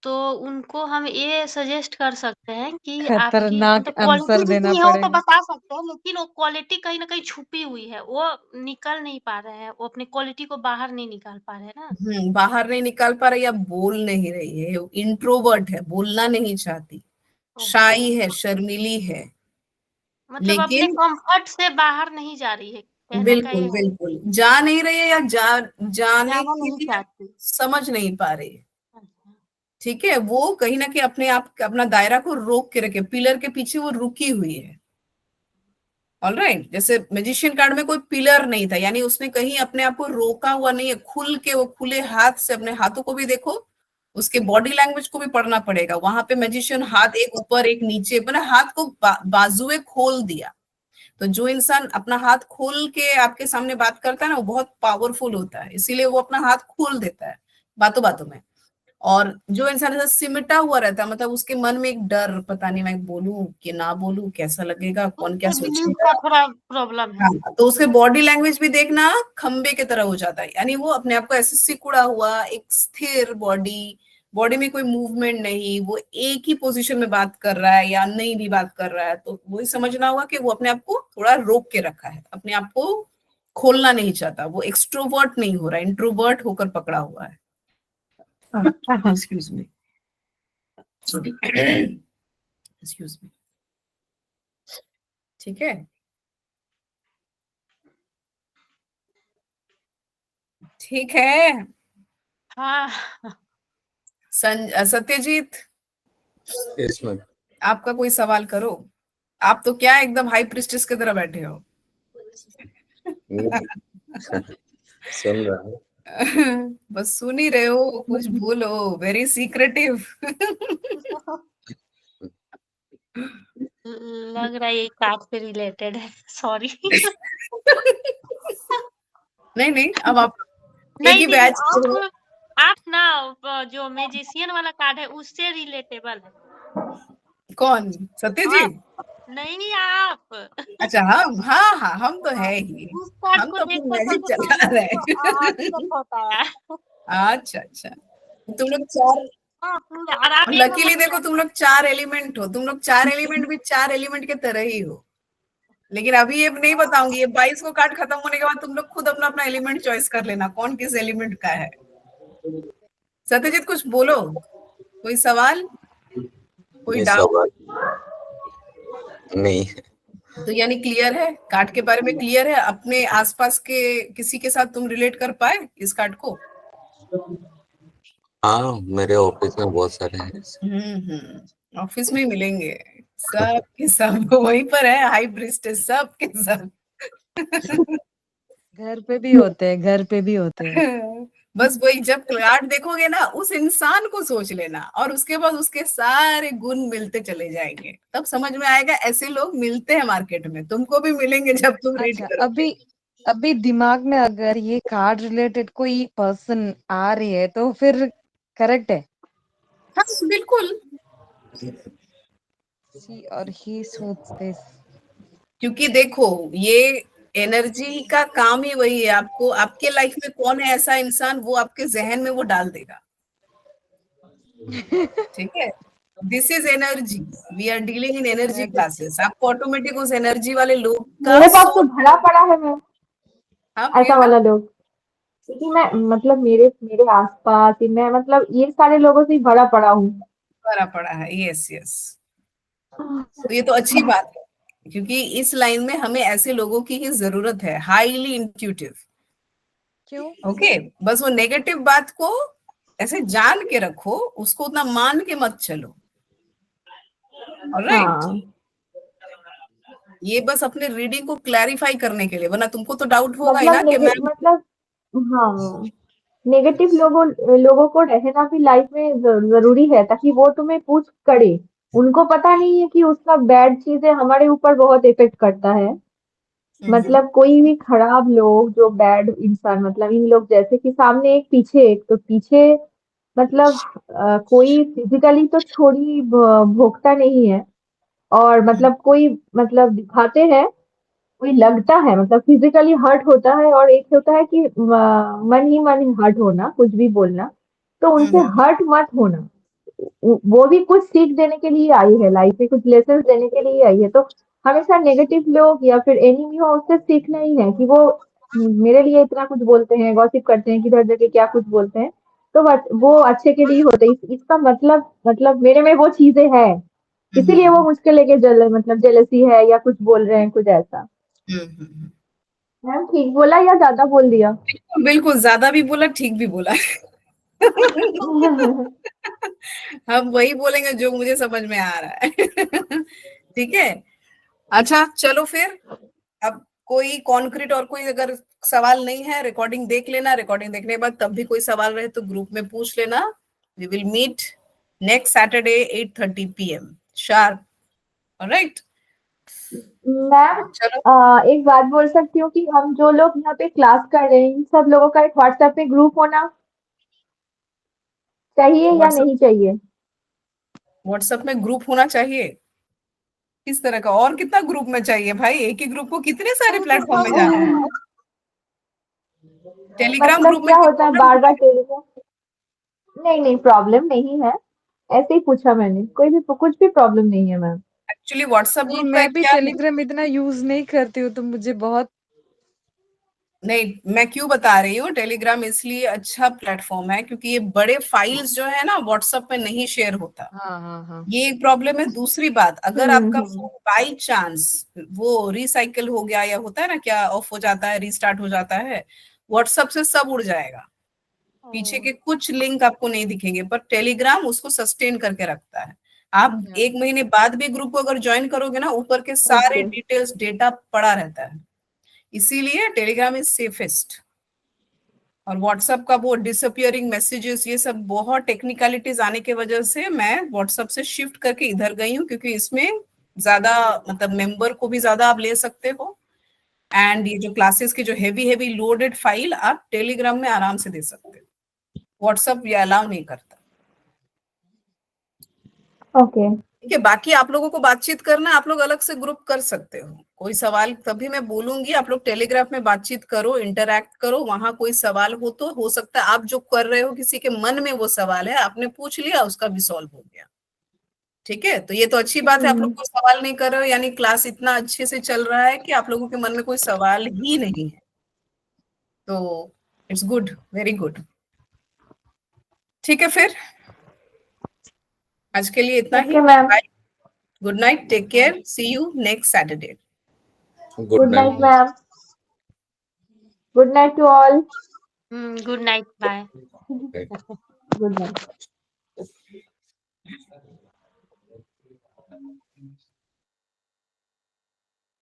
तो उनको हम ये सजेस्ट कर सकते हैं कि आपकी खतरनाक मतलब आंसर क्वालिटीज़ देना इतनी है वो तो पड़ेगा। बता सकते हैं, लेकिन वो क्वालिटी कहीं न कहीं छुपी हुई है, वो निकल नहीं पा रहे हैं, वो अपनी क्वालिटी को बाहर नहीं निकाल पा रहे हैं ना। बाहर नहीं निकाल पा रही, या बोल नहीं रही है, इंट्रोवर्ट है, बोलना नहीं चाहती, ओके। शाई है, शर्मीली है। मतलब अपने लेकिन कम्फर्ट से बाहर नहीं जा रही है, कहने का बिल्कुल ये है, बिल्कुल जा नहीं रही है, या जाने जाना के नहीं लिए चाहती। समझ नहीं पा रही है। अच्छा। ठीक है, वो कहीं ना कहीं अपने आप अपना दायरा को रोक के रखे, पिलर के पीछे वो रुकी हुई है। ऑलराइट, जैसे मैजिशियन कार्ड में कोई पिलर नहीं था, यानी उसने कहीं अपने आप को रोका हुआ नहीं है, खुल के वो खुले हाथ से अपने हाथों को भी देखो, उसके बॉडी लैंग्वेज को भी पढ़ना पड़ेगा। वहां पे मैजिशियन हाथ एक ऊपर एक नीचे, मैंने हाथ को बाजुए खोल दिया। तो जो इंसान अपना हाथ खोल के आपके सामने बात करता है ना, वो बहुत पावरफुल होता है, इसीलिए वो अपना हाथ खोल देता है बातों बातों में। और जो इंसान ऐसा सिमटा हुआ रहता है, मतलब उसके मन में एक डर, पता नहीं मैं बोलूं कि ना बोलूं, कैसा लगेगा, कौन क्या बिलीव सोचेगा, का थोड़ा प्रॉब्लम है। हाँ, तो उसके बॉडी लैंग्वेज भी देखना खंबे की तरह हो जाता है, यानी वो अपने आप को ऐसे सिकुड़ा हुआ, एक स्थिर बॉडी, बॉडी में कोई मूवमेंट नहीं, वो एक ही पोजीशन में बात कर रहा है या नहीं भी बात कर रहा है, तो वही समझना होगा कि वो अपने आप को थोड़ा रोक के रखा है, अपने आप को खोलना नहीं चाहता, वो एक्सट्रोवर्ट नहीं हो रहा है, इंट्रोवर्ट होकर पकड़ा हुआ है। एक्सक्यूज मी, एक्सक्यूज मी, ठीक है, ठीक है। हाँ, सत्यजीत, यस मैम। आपका कोई सवाल करो। आप तो क्या एकदम हाई प्रिस्टेस की तरह बैठे हो। सुन रहा हूँ। बस सुन ही रहे हो, कुछ बोलो, वेरी सीक्रेटिव। लग रहा है ये कार्ड से रिलेटेड है, सॉरी। नहीं नहीं, अब आप एक नहीं ही नहीं, बैच के हो। आप ना जो मैजिशियन वाला कार्ड है उससे रिलेटेबल है। कौन, सत्यजीत? नहीं आप। अच्छा, हम, हाँ हाँ, हम तो है ही, उस कार्ड हम को तो अपनी देखकर मैजिक मुझे चला थोड़ा रहे हैं। अपसेट होता है। अच्छा अच्छा, तुम लोग चार, हाँ, और आप एक लकीली नंबर देखो तुम लोग चार एलिमेंट हो, तुम लोग चार एलिमेंट भी चार एलिमेंट के तरह ही हो। लेकिन अभी ये नहीं बताऊंगी, ये 22 को कार्ड खत्म होने के बाद तुम लोग खुद अपना अपना एलिमेंट चॉइस कर लेना, कौन किस एलिमेंट का है। सत्यजीत कुछ बोलो, कोई सवाल, कोई नहीं डाउट? सवाल नहीं। तो यानी क्लियर है, कार्ड के बारे में क्लियर है, अपने आसपास के किसी के साथ तुम रिलेट कर पाए इस कार्ड को? हाँ, मेरे ऑफिस में बहुत सारे हैं। ऑफिस में ही मिलेंगे सब के सब, वहीं पर है हाई प्रीस्टेस, सब के सब। घर पे भी होते हैं, घर पे भी होते हैं। बस वही, जब कार्ड देखोगे ना, उस इंसान को सोच लेना और उसके बाद उसके सारे गुण मिलते चले जाएंगे, तब समझ में आएगा ऐसे लोग मिलते हैं मार्केट में, तुमको भी मिलेंगे जब तुम रीड अच्छा, करोगे। अभी दिमाग में अगर ये कार्ड रिलेटेड कोई पर्सन आ रही है तो फिर करेक्ट है। हाँ बिल्कुल, शी और ही सोचते। क्योंकि देखो ये एनर्जी का काम ही वही है, आपको आपके लाइफ में कौन है ऐसा इंसान, वो आपके जहन में वो डाल देगा। ठीक है, this is energy, we are dealing in energy classes, आपको ऑटोमेटिक उस एनर्जी वाले लोग का मेरे पास तो भरा पड़ा है मैम, हाँ ऐसा प्रियंका, वाला लोग। क्योंकि मैं मतलब मेरे मेरे आसपास ही मैं मतलब ये सारे लोगों से ही भरा पड़ा हूँ। भरा पड़ा है, यस यस। तो ये तो अच्छी बात है, क्योंकि इस लाइन में हमें ऐसे लोगों की ही जरूरत है, हाईली इंट्यूटिव। क्यों? ओके, बस वो नेगेटिव बात को ऐसे जान के रखो, उसको उतना मान के मत चलो। ऑलराइट, हाँ ये बस अपने रीडिंग को क्लैरिफाई करने के लिए, वरना तुमको तो डाउट होगा ही ना कि मैं, मतलब हाँ, नेगेटिव लोगों को रहना भी लाइफ में जरूरी है, ताकि वो तुम्हें पुश करे। उनको पता नहीं है कि उसका बैड चीजें हमारे ऊपर बहुत इफेक्ट करता है। मतलब कोई भी खराब लोग, जो बैड इंसान, मतलब इन लोग जैसे कि सामने एक पीछे एक, तो पीछे मतलब कोई फिजिकली तो छोड़ी भोगता नहीं है, और मतलब कोई मतलब दिखाते हैं, कोई लगता है, मतलब फिजिकली हर्ट होता है, और एक होता है कि मन ही मन हर्ट होना, कुछ भी बोलना। तो उनसे हर्ट मत होना। वो भी कुछ सीख देने के लिए आई है लाइफ में, कुछ लेसन देने के लिए आई है। तो हमेशा नेगेटिव लोग या फिर एनिमी हो, उससे सीखना ही है कि वो मेरे लिए इतना कुछ बोलते हैं, गॉसिप करते हैं, किधर जगह क्या कुछ बोलते हैं, तो वो अच्छे के लिए होते हैं। इसका मतलब मेरे में वो चीजें हैं, इसीलिए वो मुझको लेके मतलब जेलसी है या कुछ बोल रहे हैं, कुछ ऐसा। मैम ठीक बोला या ज्यादा बोल दिया? बिल्कुल ज्यादा भी बोला, ठीक भी बोला। हम वही बोलेंगे जो मुझे समझ में आ रहा है। ठीक है, अच्छा चलो फिर, अब कोई कॉन्क्रीट और कोई अगर सवाल नहीं है, रिकॉर्डिंग देख लेना, रिकॉर्डिंग देखने के बाद तब भी कोई सवाल रहे तो ग्रुप में पूछ लेना। We will meet next Saturday 8:30 PM sharp. Alright ma'am चलो, एक बात बोल सकती हूँ कि हम जो लोग यहाँ पे क्लास कर रहे हैं इन सब लोगों का एक व्हाट्सएप पे ग्रुप होना चाहिए या व्हाट्सएप नहीं चाहिए? व्हाट्सएप में ग्रुप होना चाहिए? किस तरह का, और कितना ग्रुप में चाहिए भाई? एक ही ग्रुप को कितने सारे प्लेटफॉर्म में जाना है? टेलीग्राम मतलब ग्रुप में क्या कोई होता है प्रॉब्लम बार है? बार टेलीग्राम? नहीं नहीं, प्रॉब्लम नहीं है, ऐसे ही पूछा मैंने, कोई भी कुछ भी प्रॉब्लम नहीं है मैम। एक्चुअली व्हाट्सएप नहीं, ग्रुप का मैं भी क्या है? टेलीग्राम इतना यूज नहीं करती हूँ, तो मुझे बहुत नहीं, मैं क्यों बता रही हूँ, टेलीग्राम इसलिए अच्छा प्लेटफॉर्म है क्योंकि ये बड़े फाइल्स जो है ना व्हाट्सएप में नहीं शेयर होता। हाँ हाँ हाँ ये एक प्रॉब्लम है। दूसरी बात, अगर आपका हम्म। फोन बाई चांस वो रिसाइकिल हो गया या होता है ना क्या, ऑफ हो जाता है, रीस्टार्ट हो जाता है, व्हाट्सएप से सब उड़ जाएगा, पीछे के कुछ लिंक आपको नहीं दिखेंगे, पर टेलीग्राम उसको सस्टेन करके रखता है। आप अच्छा, 1 महीने बाद भी ग्रुप को अगर ज्वाइन करोगे ना, ऊपर के सारे ओके। डिटेल्स डेटा पड़ा रहता है, इसीलिए टेलीग्राम इज सेफेस्ट। और व्हाट्सएप का वो डिसअपियरिंग मैसेजेस, ये सब बहुत टेक्निकलिटीज आने की वजह से मैं व्हाट्सएप से शिफ्ट करके इधर गई हूँ, क्योंकि इसमें ज्यादा मतलब मेंबर को भी ज्यादा आप ले सकते हो, एंड ये जो क्लासेस की जो हेवी हेवी लोडेड फाइल आप टेलीग्राम में आराम से दे सकते हो। व्हाट्सएप ये अलाउ नहीं करता। ओके। ठीक है, बाकी आप लोगों को बातचीत करना, आप लोग अलग से ग्रुप कर सकते हो, कोई सवाल तभी मैं बोलूंगी आप लोग टेलीग्राफ में बातचीत करो, इंटरैक्ट करो, वहां कोई सवाल हो तो हो सकता है आप जो कर रहे हो किसी के मन में वो सवाल है, आपने पूछ लिया, उसका भी सॉल्व हो गया। ठीक है, तो ये तो अच्छी बात है, आप लोग कोई सवाल नहीं कर रहे हो, यानी क्लास इतना अच्छे से चल रहा है कि आप लोगों के मन में कोई सवाल ही नहीं है, तो इट्स गुड, वेरी गुड। ठीक है, फिर आज के लिए इतना ही। Okay ma'am. Bye, good night, take care, see you next Saturday. Good good night night. Ma'am. Good night to all. Good night, bye. Good night.